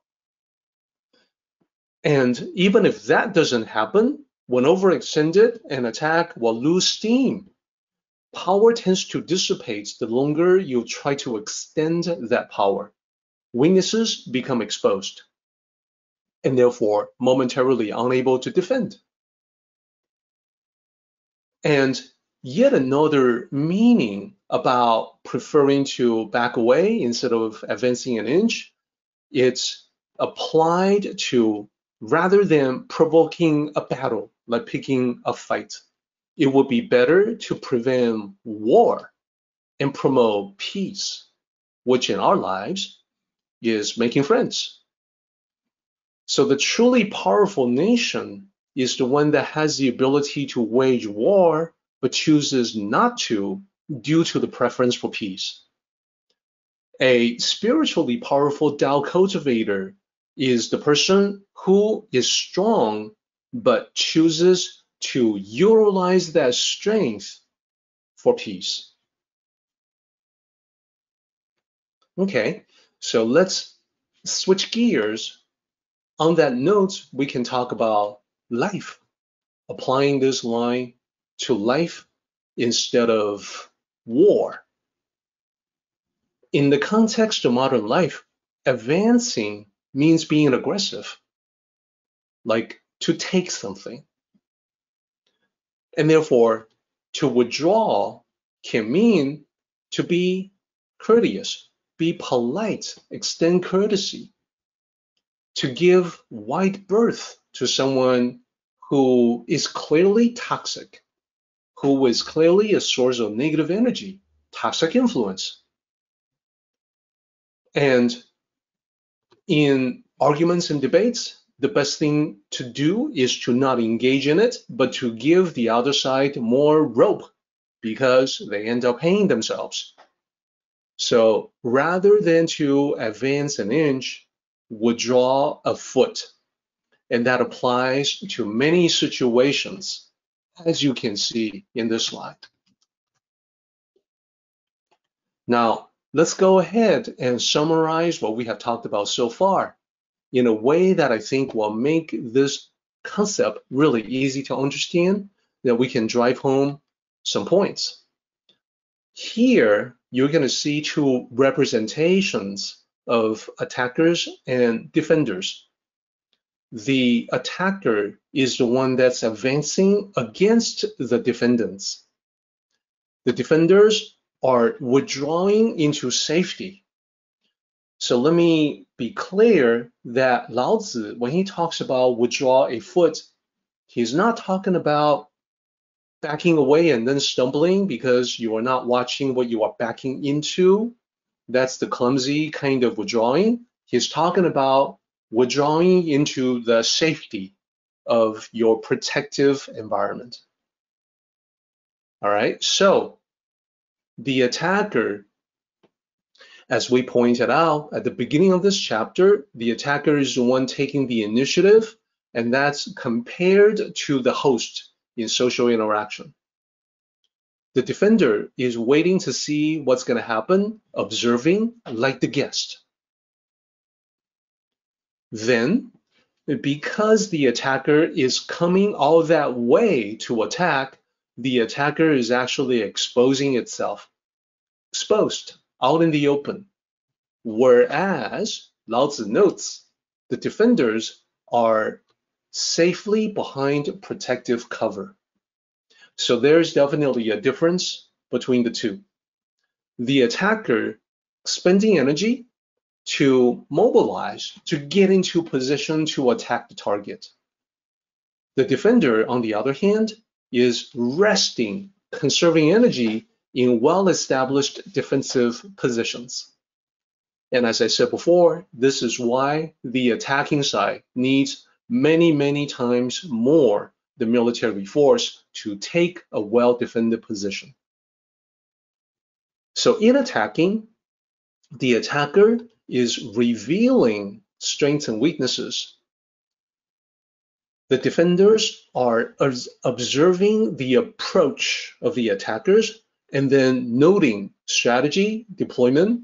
A: And even if that doesn't happen, when overextended, an attack will lose steam. Power tends to dissipate the longer you try to extend that power. Weaknesses become exposed, and therefore momentarily unable to defend. And yet another meaning about preferring to back away instead of advancing an inch, it's applied to rather than provoking a battle, like picking a fight. It would be better to prevent war and promote peace, which in our lives is making friends. So the truly powerful nation is the one that has the ability to wage war, but chooses not to due to the preference for peace. A spiritually powerful Tao cultivator is the person who is strong, but chooses to utilize that strength for peace. Okay, so let's switch gears. On that note, we can talk about life, applying this line to life instead of war. In the context of modern life, advancing means being aggressive, like to take something. And therefore, to withdraw can mean to be courteous, be polite, extend courtesy, to give wide berth to someone who is clearly toxic, who is clearly a source of negative energy, toxic influence. And in arguments and debates, the best thing to do is to not engage in it, but to give the other side more rope because they end up paying themselves. So rather than to advance an inch, withdraw a foot. And that applies to many situations, as you can see in this slide. Now, let's go ahead and summarize what we have talked about so far in a way that I think will make this concept really easy to understand, that we can drive home some points. Here, you're going to see two representations of attackers and defenders. The attacker is the one that's advancing against the defendants. The defenders are withdrawing into safety. So let me be clear that Lao Tzu, when he talks about withdraw a foot, he's not talking about backing away and then stumbling because you are not watching what you are backing into. That's the clumsy kind of withdrawing. He's talking about withdrawing into the safety of your protective environment. All right, so the attacker, as we pointed out at the beginning of this chapter, the attacker is the one taking the initiative and that's compared to the host in social interaction. The defender is waiting to see what's going to happen, observing like the guest. Then, because the attacker is coming all that way to attack, the attacker is actually exposing itself, exposed out in the open. Whereas, Lao Tzu notes, the defenders are safely behind protective cover. So there's definitely a difference between the two. The attacker spending energy to mobilize, to get into position to attack the target. The defender, on the other hand, is resting, conserving energy in well-established defensive positions. And as I said before, this is why the attacking side needs many, many times more the military force to take a well-defended position. So in attacking, the attacker is revealing strengths and weaknesses. The defenders are observing the approach of the attackers and then noting strategy, deployment,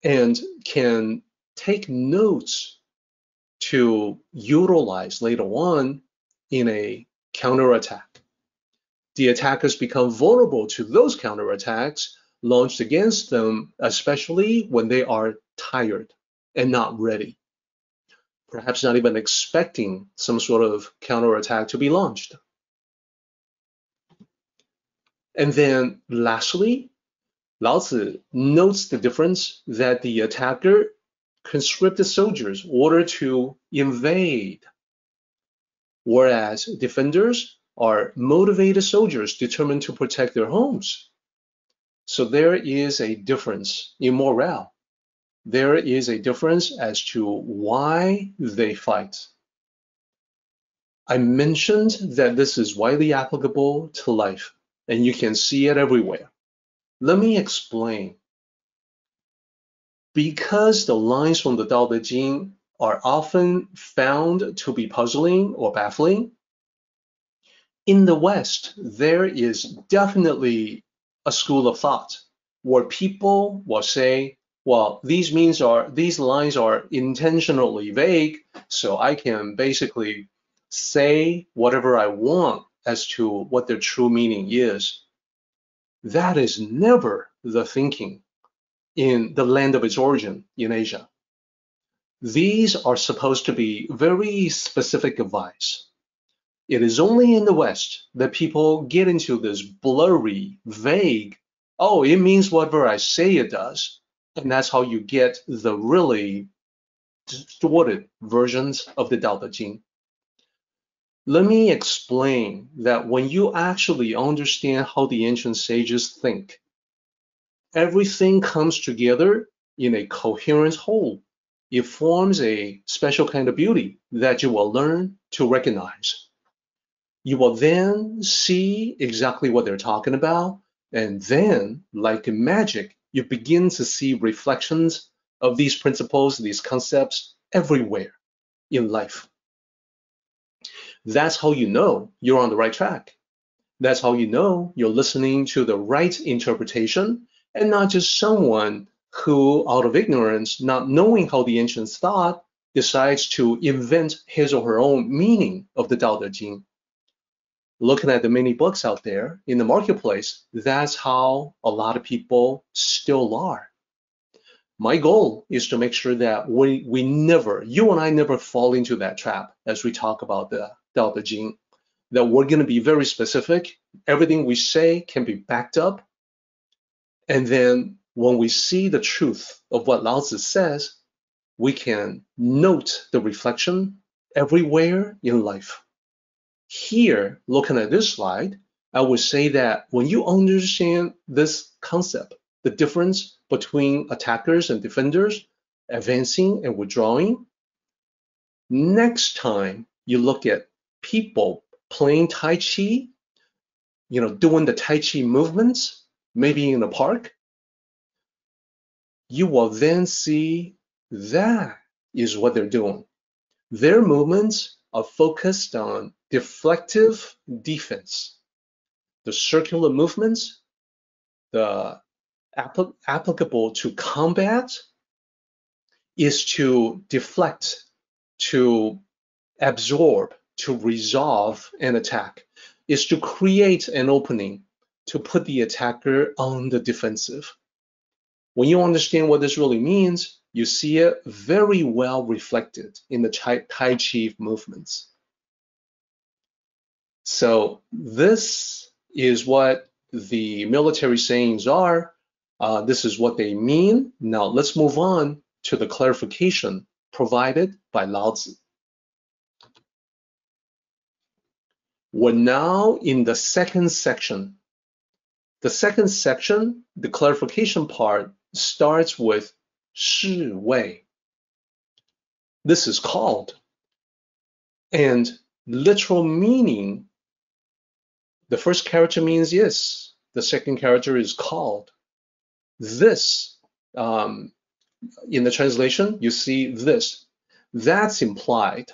A: and can take notes to utilize later on in a counterattack. The attackers become vulnerable to those counterattacks launched against them, especially when they are tired and not ready, perhaps not even expecting some sort of counterattack to be launched. And then lastly, Lao Tzu notes the difference that the attacker conscripted soldiers order to invade, whereas defenders are motivated soldiers determined to protect their homes. So there is a difference in morale. There is a difference as to why they fight. I mentioned that this is widely applicable to life, and you can see it everywhere. Let me explain. Because the lines from the Tao Te Ching are often found to be puzzling or baffling, in the West, there is definitely a school of thought where people will say, well, these lines are intentionally vague, so I can basically say whatever I want as to what their true meaning is. That is never the thinking in the land of its origin in Asia. These are supposed to be very specific advice. It is only in the West that people get into this blurry, vague, oh, it means whatever I say it does. And that's how you get the really distorted versions of the Tao Te Ching. Let me explain that when you actually understand how the ancient sages think, everything comes together in a coherent whole. It forms a special kind of beauty that you will learn to recognize. You will then see exactly what they're talking about, and then, like magic, you begin to see reflections of these principles, these concepts everywhere in life. That's how you know you're on the right track. That's how you know you're listening to the right interpretation and not just someone who, out of ignorance, not knowing how the ancients thought, decides to invent his or her own meaning of the Tao Te Ching. Looking at the many books out there in the marketplace, that's how a lot of people still are. My goal is to make sure that we never, you and I never fall into that trap as we talk about the Tao Te Ching, that we're going to be very specific. Everything we say can be backed up. And then when we see the truth of what Lao Tzu says, we can note the reflection everywhere in life. Here, looking at this slide, I would say that when you understand this concept, the difference between attackers and defenders, advancing and withdrawing, next time you look at people playing Tai Chi, doing the Tai Chi movements, maybe in the park, you will then see that is what they're doing. Their movements are focused on deflective defense. The circular movements, the applicable to combat, is to deflect, to absorb, to resolve an attack, is to create an opening, to put the attacker on the defensive. When you understand what this really means, you see it very well reflected in the Tai Chi movements. So this is what the military sayings are. This is what they mean. Now let's move on to the clarification provided by Lao Tzu. We're now in the second section. The second section, the clarification part, starts with 是谓. This is called. And literal meaning, the first character means is, the second character is called. This, in the translation, you see this. That's implied.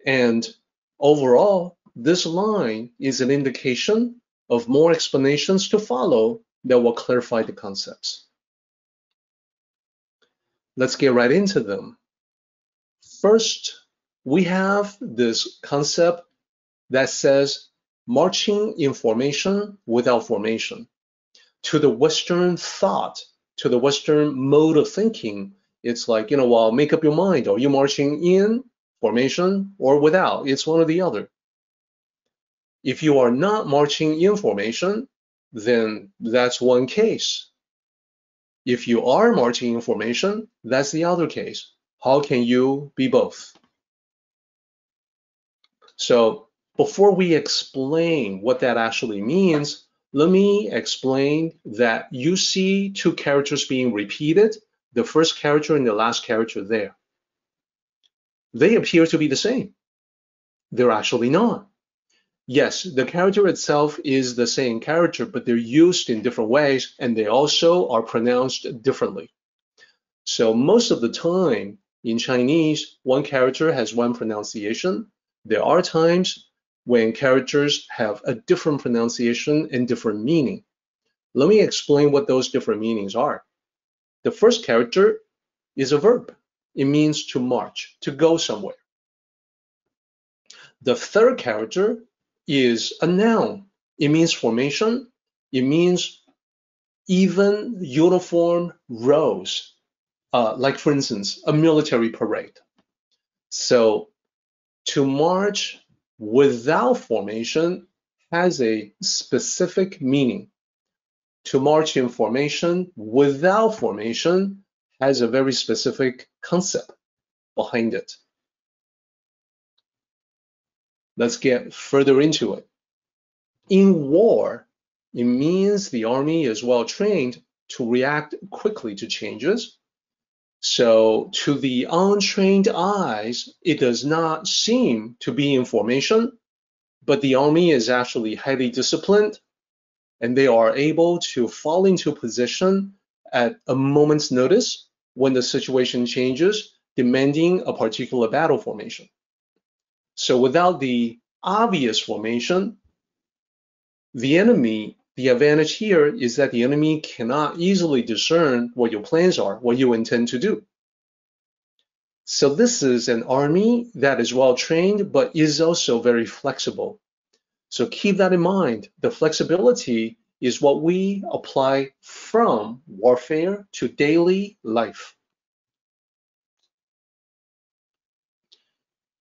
A: And overall, this line is an indication of more explanations to follow that will clarify the concepts. Let's get right into them. First, we have this concept that says marching in formation without formation. To the Western thought, to the Western mode of thinking, it's like, well, make up your mind. Are you marching in formation or without? It's one or the other. If you are not marching in formation, then that's one case. If you are marching in formation, that's the other case. How can you be both? So before we explain what that actually means, let me explain that you see two characters being repeated, the first character and the last character there. They appear to be the same. They're actually not. Yes, the character itself is the same character, but they're used in different ways, and they also are pronounced differently. So most of the time in Chinese, one character has one pronunciation. There are times when characters have a different pronunciation and different meaning. Let me explain what those different meanings are. The first character is a verb. It means to march, to go somewhere. The third character is a noun. It means formation. It means even uniform rows, like for instance, a military parade. So to march without formation has a specific meaning. To march in formation without formation has a very specific concept behind it. Let's get further into it. In war, it means the army is well trained to react quickly to changes. So to the untrained eyes, it does not seem to be in formation, but the army is actually highly disciplined, and they are able to fall into position at a moment's notice when the situation changes, demanding a particular battle formation. So without the obvious formation, the advantage here is that the enemy cannot easily discern what your plans are, what you intend to do. So this is an army that is well trained, but is also very flexible. So keep that in mind. The flexibility is what we apply from warfare to daily life.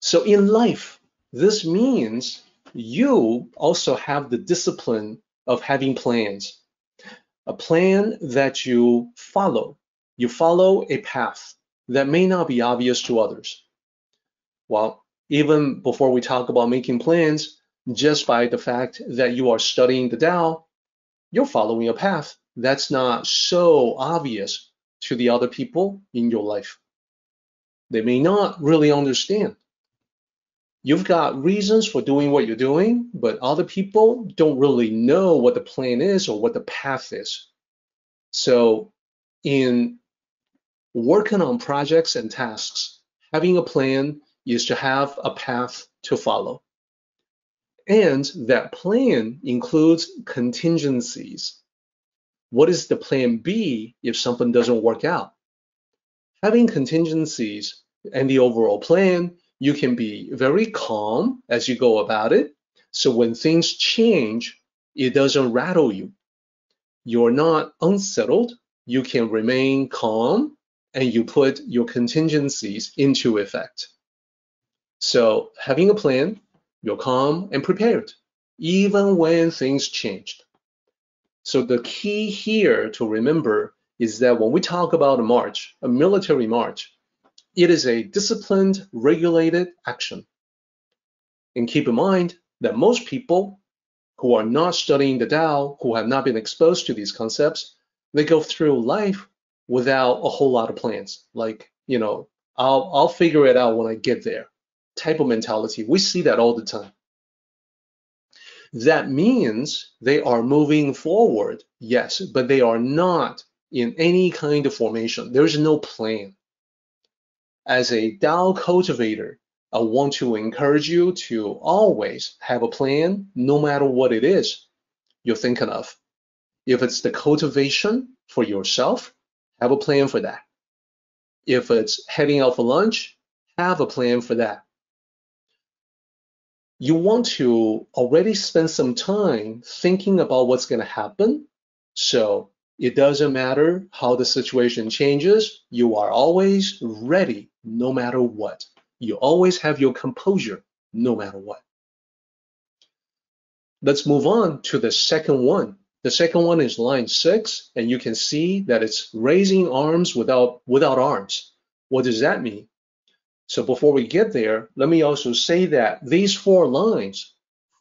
A: So in life, this means you also have the discipline of having plans, a plan that you follow. You follow a path that may not be obvious to others. Well, even before we talk about making plans, just by the fact that you are studying the Tao, you're following a path that's not so obvious to the other people in your life. They may not really understand. You've got reasons for doing what you're doing, but other people don't really know what the plan is or what the path is. So in working on projects and tasks, having a plan is to have a path to follow. And that plan includes contingencies. What is the plan B if something doesn't work out? Having contingencies and the overall plan, you can be very calm as you go about it. So when things change, it doesn't rattle you. You're not unsettled. You can remain calm and you put your contingencies into effect. So having a plan, you're calm and prepared, even when things changed. So the key here to remember is that when we talk about a march, a military march, it is a disciplined, regulated action. And keep in mind that most people who are not studying the Tao, who have not been exposed to these concepts, they go through life without a whole lot of plans. Like, I'll figure it out when I get there type of mentality. We see that all the time. That means they are moving forward, yes, but they are not in any kind of formation. There is no plan. As a Tao cultivator, I want to encourage you to always have a plan, no matter what it is you're thinking of. If it's the cultivation for yourself, have a plan for that. If it's heading out for lunch, have a plan for that. You want to already spend some time thinking about what's going to happen. So it doesn't matter how the situation changes. You are always ready no matter what. You always have your composure no matter what. Let's move on to the second one. The second one is line 6, and you can see that it's raising arms without arms. What does that mean? So before we get there, let me also say that these 4 lines,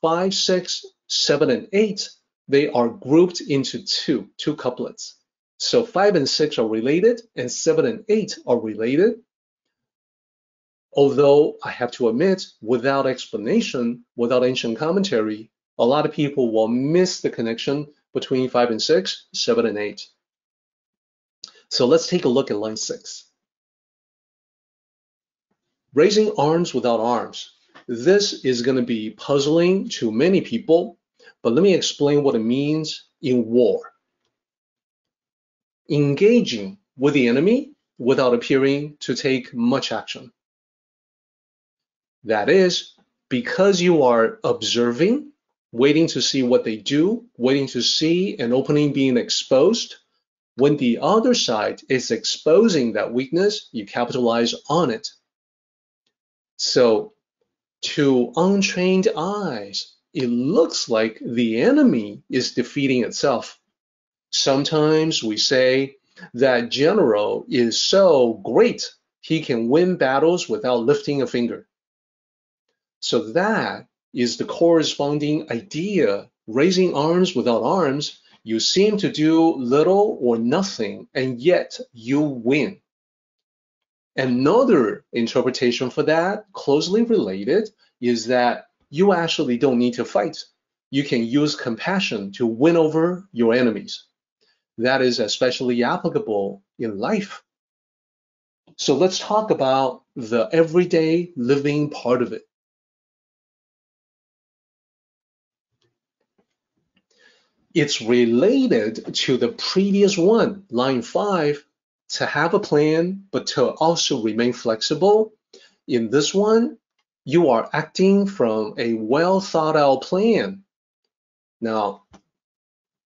A: 5, 6, 7, and 8, they are grouped into two couplets. So 5 and 6 are related, and 7 and 8 are related. Although I have to admit, without explanation, without ancient commentary, a lot of people will miss the connection between 5 and 6, 7 and 8. So let's take a look at line 6. Raising arms without arms. This is going to be puzzling to many people, but let me explain what it means in war. Engaging with the enemy without appearing to take much action. That is, because you are observing, waiting to see what they do, waiting to see an opening being exposed. When the other side is exposing that weakness, you capitalize on it. So to untrained eyes, it looks like the enemy is defeating itself. Sometimes we say that general is so great, he can win battles without lifting a finger. So that is the corresponding idea. Raising arms without arms, you seem to do little or nothing, and yet you win. Another interpretation for that, closely related, is that you actually don't need to fight. You can use compassion to win over your enemies. That is especially applicable in life. So let's talk about the everyday living part of it. It's related to the previous one, line 5, to have a plan, but to also remain flexible. In this one, you are acting from a well thought out plan. Now,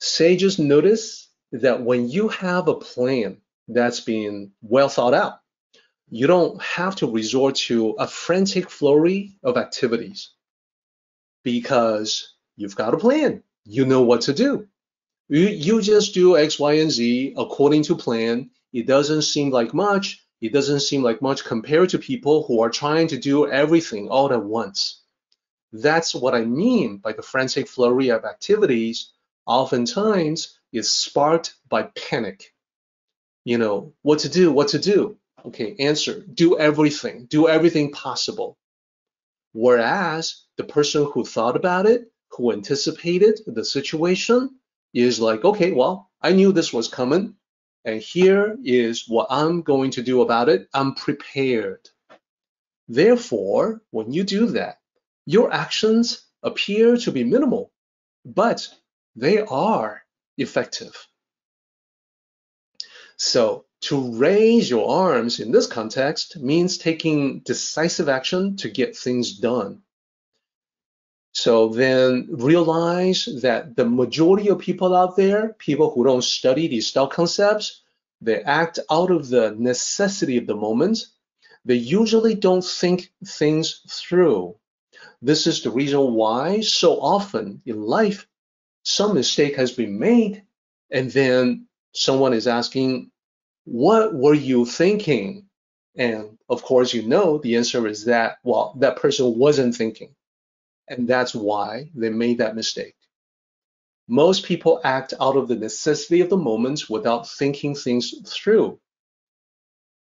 A: sages notice that when you have a plan that's been well thought out, you don't have to resort to a frantic flurry of activities because you've got a plan. You know what to do. You just do X, Y, and Z according to plan. It doesn't seem like much. It doesn't seem like much compared to people who are trying to do everything all at once. That's what I mean by the frantic flurry of activities. Oftentimes, it's sparked by panic. What to do? Okay, answer, do everything possible. Whereas the person who thought about it, who anticipated the situation, is like, okay, well, I knew this was coming, and here is what I'm going to do about it. I'm prepared. Therefore, when you do that, your actions appear to be minimal, but they are effective. So, to raise your arms in this context means taking decisive action to get things done. So then realize that the majority of people out there, people who don't study these Tao concepts, they act out of the necessity of the moment. They usually don't think things through. This is the reason why so often in life, some mistake has been made, and then someone is asking, what were you thinking? And of course, you know, the answer is that, well, that person wasn't thinking. And that's why they made that mistake. Most people act out of the necessity of the moment without thinking things through.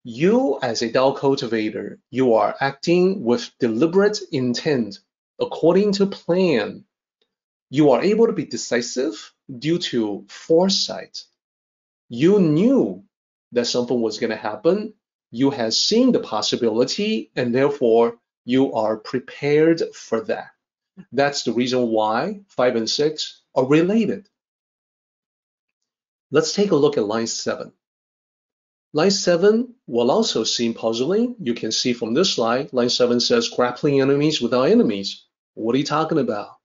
A: You, as a Tao cultivator, you are acting with deliberate intent, according to plan. You are able to be decisive due to foresight. You knew that something was going to happen. You had seen the possibility, and therefore you are prepared for that. That's the reason why 5 and 6 are related. Let's take a look at line 7. Line 7 will also seem puzzling. You can see from this slide, line 7 says grappling enemies without enemies. What are you talking about?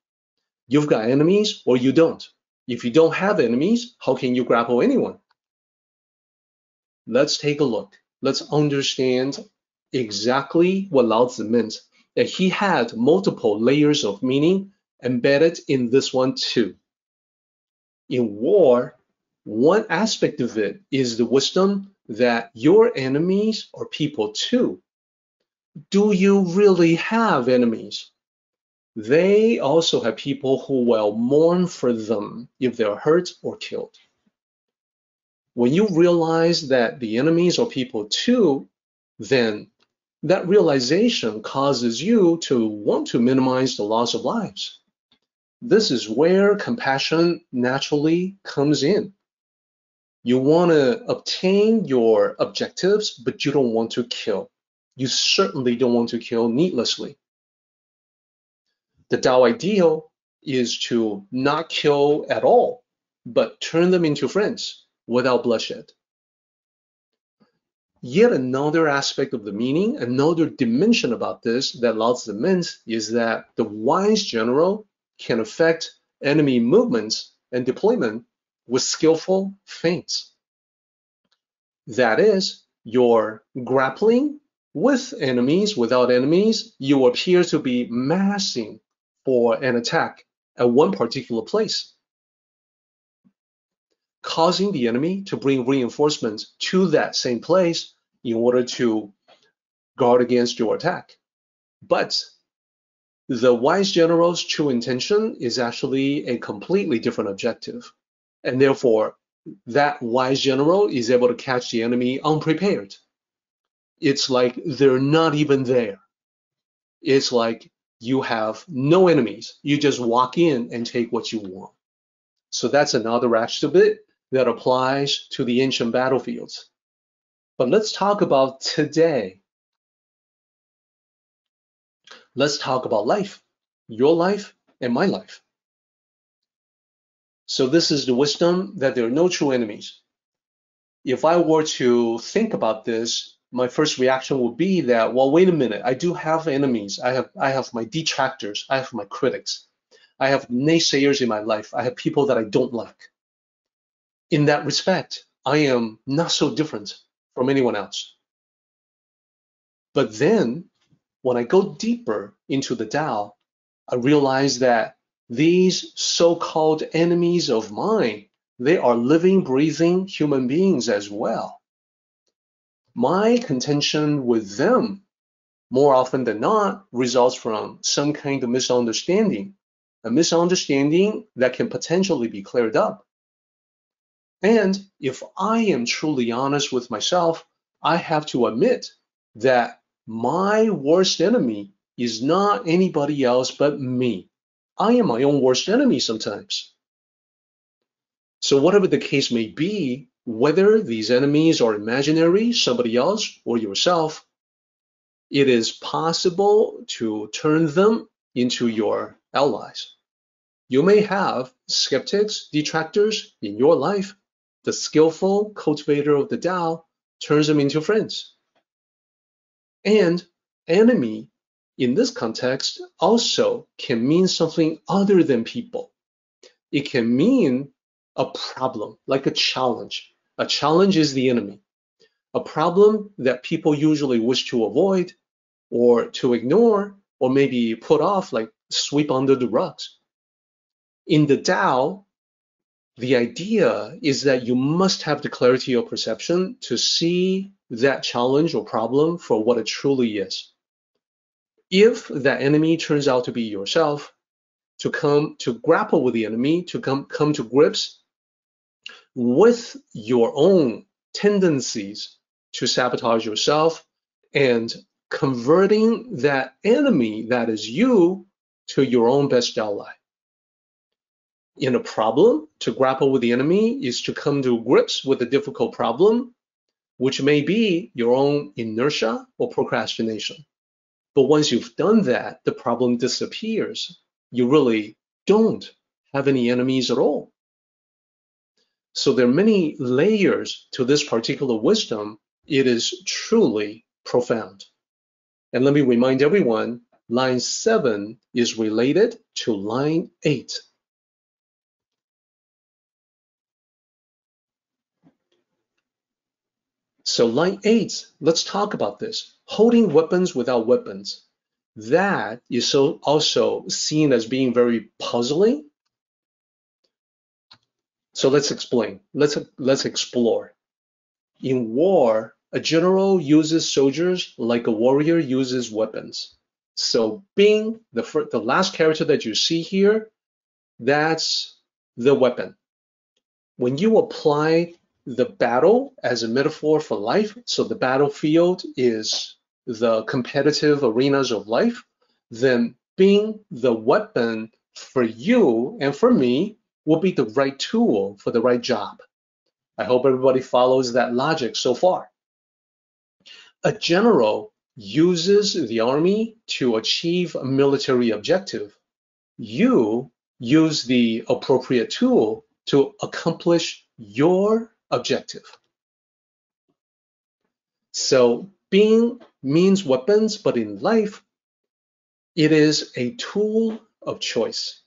A: You've got enemies or you don't. If you don't have enemies, how can you grapple anyone? Let's take a look. Let's understand exactly what Lao Tzu meant. And he had multiple layers of meaning embedded in this one too. In war, one aspect of it is the wisdom that your enemies are people too. Do you really have enemies? They also have people who will mourn for them if they're hurt or killed. When you realize that the enemies are people too, then that realization causes you to want to minimize the loss of lives. This is where compassion naturally comes in. You want to obtain your objectives, but you don't want to kill. You certainly don't want to kill needlessly. The Tao ideal is to not kill at all, but turn them into friends without bloodshed. Yet another aspect of the meaning, another dimension about this that Lao Tzu meant is that the wise general can affect enemy movements and deployment with skillful feints. That is, you're grappling with enemies, without enemies, you appear to be massing for an attack at one particular place, causing the enemy to bring reinforcements to that same place in order to guard against your attack. But the wise general's true intention is actually a completely different objective. And therefore, that wise general is able to catch the enemy unprepared. It's like they're not even there. It's like you have no enemies. You just walk in and take what you want. So that's another aspect of it that applies to the ancient battlefields. But let's talk about today. Let's talk about life, your life and my life. So this is the wisdom that there are no true enemies. If I were to think about this, my first reaction would be that, well, wait a minute, I do have enemies. I have my detractors. I have my critics. I have naysayers in my life. I have people that I don't like. In that respect, I am not so different from anyone else. But then, when I go deeper into the Tao, I realize that these so-called enemies of mine, they are living, breathing human beings as well. My contention with them, more often than not, results from some kind of misunderstanding, a misunderstanding that can potentially be cleared up. And if I am truly honest with myself, I have to admit that my worst enemy is not anybody else but me. I am my own worst enemy sometimes. So whatever the case may be, whether these enemies are imaginary, somebody else, or yourself, it is possible to turn them into your allies. You may have skeptics, detractors in your life. The skillful cultivator of the Tao turns them into friends. And enemy in this context also can mean something other than people. It can mean a problem, like a challenge. A challenge is the enemy. A problem that people usually wish to avoid or to ignore or maybe put off, like sweep under the rugs. In the Tao, the idea is that you must have the clarity of perception to see that challenge or problem for what it truly is. If that enemy turns out to be yourself, to come to grapple with the enemy, to come to grips with your own tendencies to sabotage yourself and converting that enemy that is you to your own best ally. In a problem, to grapple with the enemy is to come to grips with a difficult problem, which may be your own inertia or procrastination. But once you've done that, the problem disappears. You really don't have any enemies at all. So there are many layers to this particular wisdom. It is truly profound. And let me remind everyone, line 7 is related to line 8. So line 8, let's talk about this. Holding weapons without weapons. That is also seen as being very puzzling. So let's explain. Let's explore. In war, a general uses soldiers like a warrior uses weapons. So Bing, the last character that you see here, that's the weapon. When you apply the battle as a metaphor for life, so the battlefield is the competitive arenas of life, then being the weapon for you and for me will be the right tool for the right job. I hope everybody follows that logic so far. A general uses the army to achieve a military objective. You use the appropriate tool to accomplish your objective. So being means weapons, but in life, it is a tool of choice.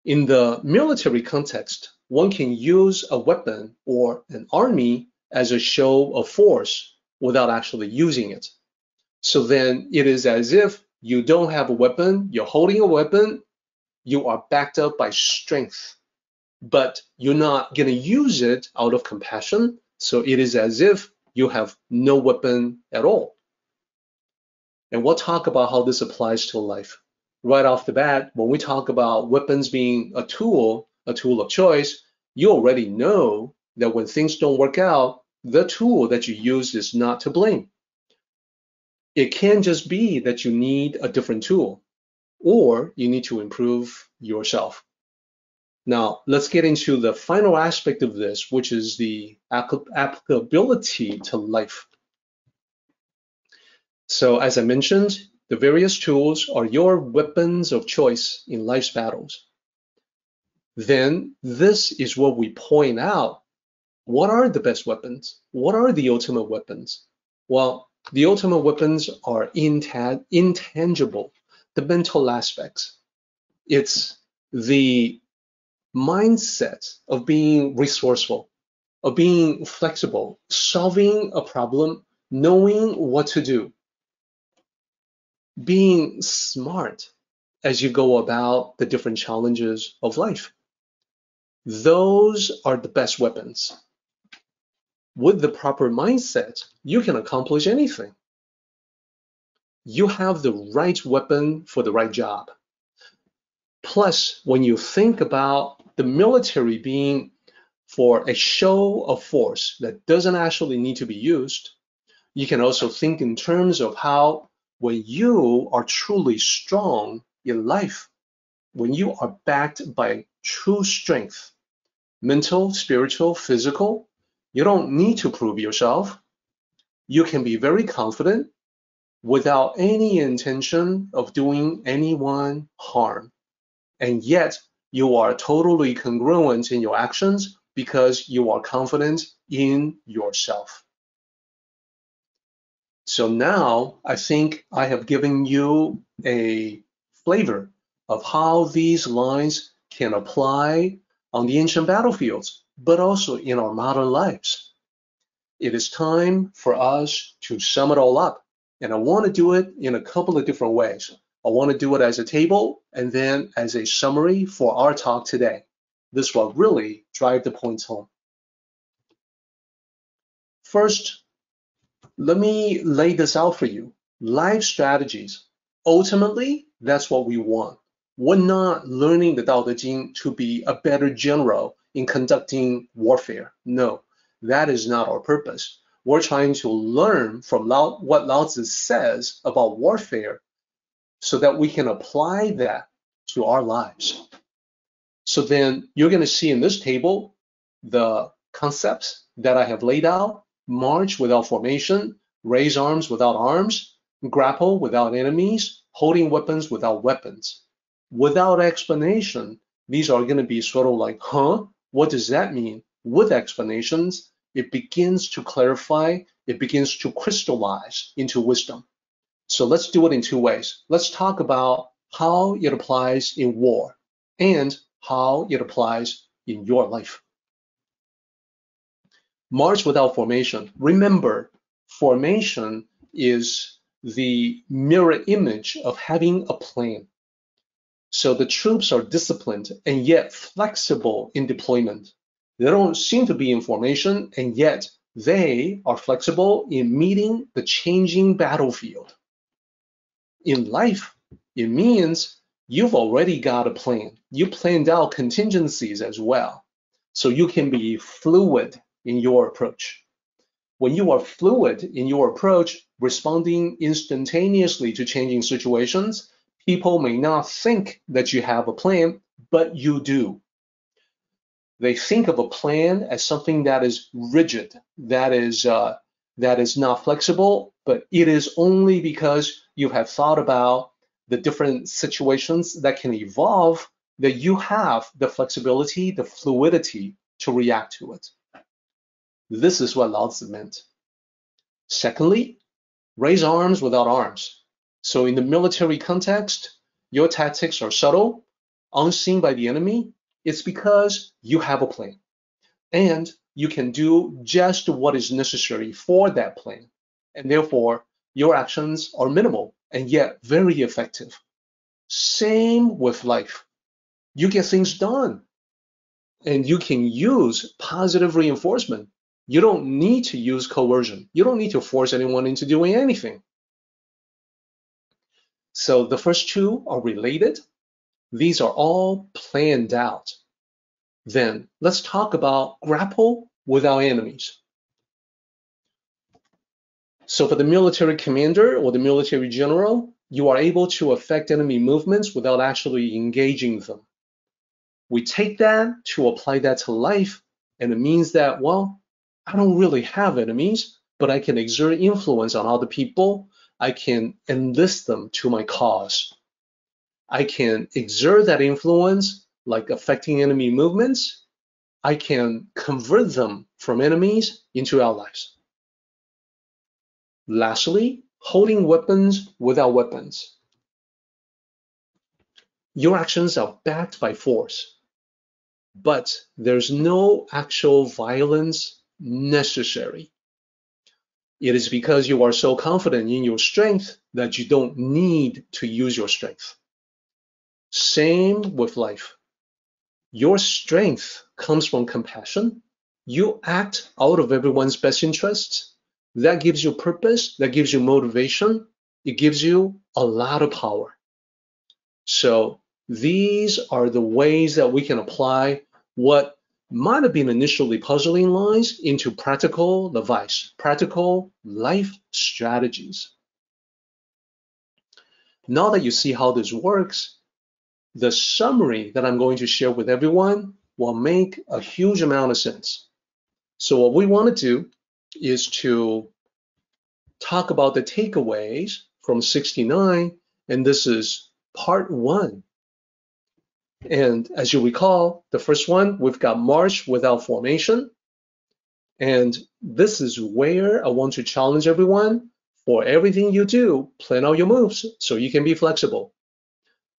A: In the military context, one can use a weapon or an army as a show of force without actually using it. So then it is as if you don't have a weapon, you're holding a weapon, you are backed up by strength, but you're not going to use it out of compassion. So it is as if you have no weapon at all. And we'll talk about how this applies to life. Right off the bat, when we talk about weapons being a tool of choice, you already know that when things don't work out, the tool that you use is not to blame. It can just be that you need a different tool, or you need to improve yourself. Now, let's get into the final aspect of this, which is the applicability to life. So as I mentioned, the various tools are your weapons of choice in life's battles. Then this is what we point out. What are the best weapons? What are the ultimate weapons? Well, the ultimate weapons are intangible, the mental aspects. It's the mindset of being resourceful, of being flexible, solving a problem, knowing what to do, being smart as you go about the different challenges of life. Those are the best weapons. With the proper mindset, you can accomplish anything. You have the right weapon for the right job. Plus, when you think about the military being for a show of force that doesn't actually need to be used, you can also think in terms of how when you are truly strong in life, when you are backed by true strength, mental, spiritual, physical, you don't need to prove yourself. You can be very confident without any intention of doing anyone harm. And yet, you are totally congruent in your actions because you are confident in yourself. So now I think I have given you a flavor of how these lines can apply on the ancient battlefields, but also in our modern lives. It is time for us to sum it all up, and I want to do it in a couple of different ways. I want to do it as a table and then as a summary for our talk today. This will really drive the points home. First, let me lay this out for you. Life strategies. Ultimately, that's what we want. We're not learning the Tao Te Ching to be a better general in conducting warfare. No, that is not our purpose. We're trying to learn from what Lao Tzu says about warfare so that we can apply that to our lives. So then you're going to see in this table the concepts that I have laid out: march without formation, raise arms without arms, grapple without enemies, holding weapons without weapons. Without explanation, these are going to be sort of like, what does that mean? With explanations, it begins to clarify, it begins to crystallize into wisdom. So let's do it in two ways. Let's talk about how it applies in war and how it applies in your life. March without formation. Remember, formation is the mirror image of having a plan. So the troops are disciplined and yet flexible in deployment. They don't seem to be in formation, and yet they are flexible in meeting the changing battlefield. In life, it means you've already got a plan. You planned out contingencies as well. So you can be fluid in your approach. When you are fluid in your approach, responding instantaneously to changing situations, people may not think that you have a plan, but you do. They think of a plan as something that is rigid, that is not flexible, but it is only because you have thought about the different situations that can evolve that you have the flexibility, the fluidity to react to it. This is what Lao Tzu meant. Secondly, raise arms without arms. So in the military context, your tactics are subtle, unseen by the enemy. It's because you have a plan, and you can do just what is necessary for that plan. And therefore, your actions are minimal and yet very effective. Same with life. You get things done, and you can use positive reinforcement. You don't need to use coercion. You don't need to force anyone into doing anything. So the first two are related. These are all planned out. Then let's talk about grapple without enemies. So for the military commander or the military general, you are able to affect enemy movements without actually engaging them. We take that to apply that to life, and it means that, well, I don't really have enemies, but I can exert influence on other people. I can enlist them to my cause. I can exert that influence, like affecting enemy movements. I can convert them from enemies into allies. Lastly, holding weapons without weapons. Your actions are backed by force, but there's no actual violence necessary. It is because you are so confident in your strength that you don't need to use your strength. Same with life. Your strength comes from compassion. You act out of everyone's best interests. That gives you purpose, that gives you motivation, it gives you a lot of power. So these are the ways that we can apply what might have been initially puzzling lines into practical advice, practical life strategies. Now that you see how this works, the summary that I'm going to share with everyone will make a huge amount of sense. So what we want to do is to talk about the takeaways from 69, and this is part 1. And as you recall, the first one, we've got march without formation. And this is where I want to challenge everyone. For everything you do, plan out your moves so you can be flexible.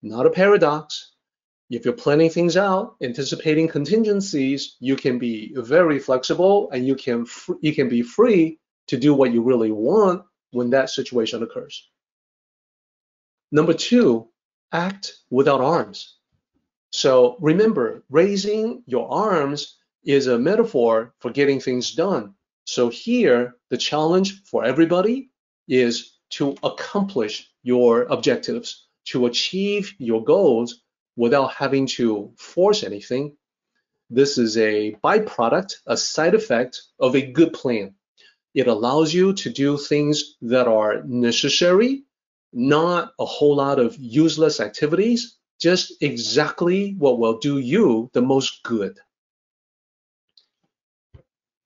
A: Not a paradox. If you're planning things out, anticipating contingencies, you can be very flexible and you can be free to do what you really want when that situation occurs. Number 2, act without arms. So remember, raising your arms is a metaphor for getting things done. So here, the challenge for everybody is to accomplish your objectives, to achieve your goals without having to force anything. This is a byproduct, a side effect of a good plan. It allows you to do things that are necessary, not a whole lot of useless activities, just exactly what will do you the most good.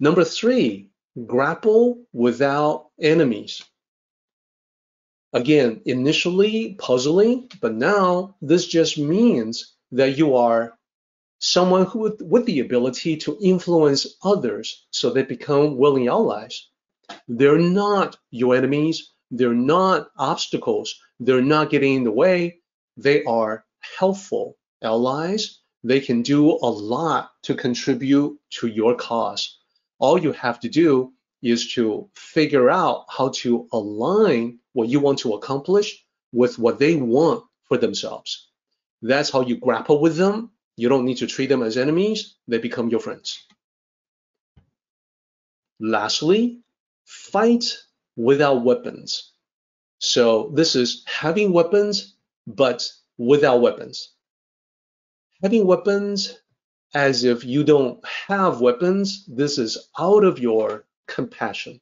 A: Number 3, grapple without enemies. Again, initially puzzling, but now this just means that you are someone who with the ability to influence others so they become willing allies. They're not your enemies. They're not obstacles. They're not getting in the way. They are helpful allies. They can do a lot to contribute to your cause. All you have to do is to figure out how to align what you want to accomplish with what they want for themselves. That's how you grapple with them. You don't need to treat them as enemies. They become your friends. Lastly, fight without weapons. So this is having weapons, but without weapons. Having weapons as if you don't have weapons, this is out of your compassion.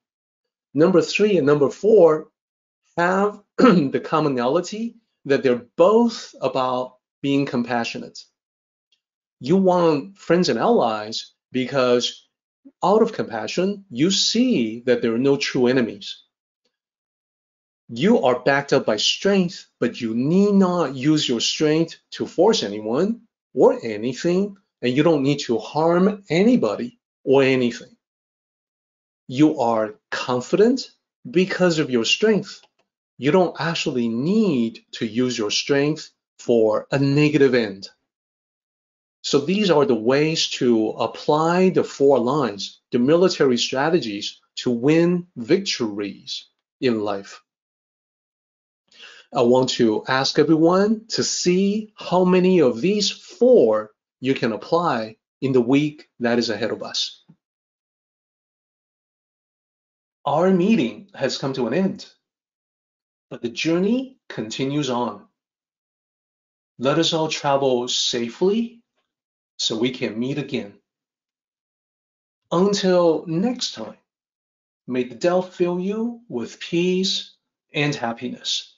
A: Number 3 and number 4 have the commonality that they're both about being compassionate. You want friends and allies because out of compassion, you see that there are no true enemies. You are backed up by strength, but you need not use your strength to force anyone or anything, and you don't need to harm anybody or anything. You are confident because of your strength. You don't actually need to use your strength for a negative end. So these are the ways to apply the 4 lines, the military strategies to win victories in life. I want to ask everyone to see how many of these 4 you can apply in the week that is ahead of us. Our meeting has come to an end, but the journey continues on. Let us all travel safely so we can meet again. Until next time, may the Tao fill you with peace and happiness.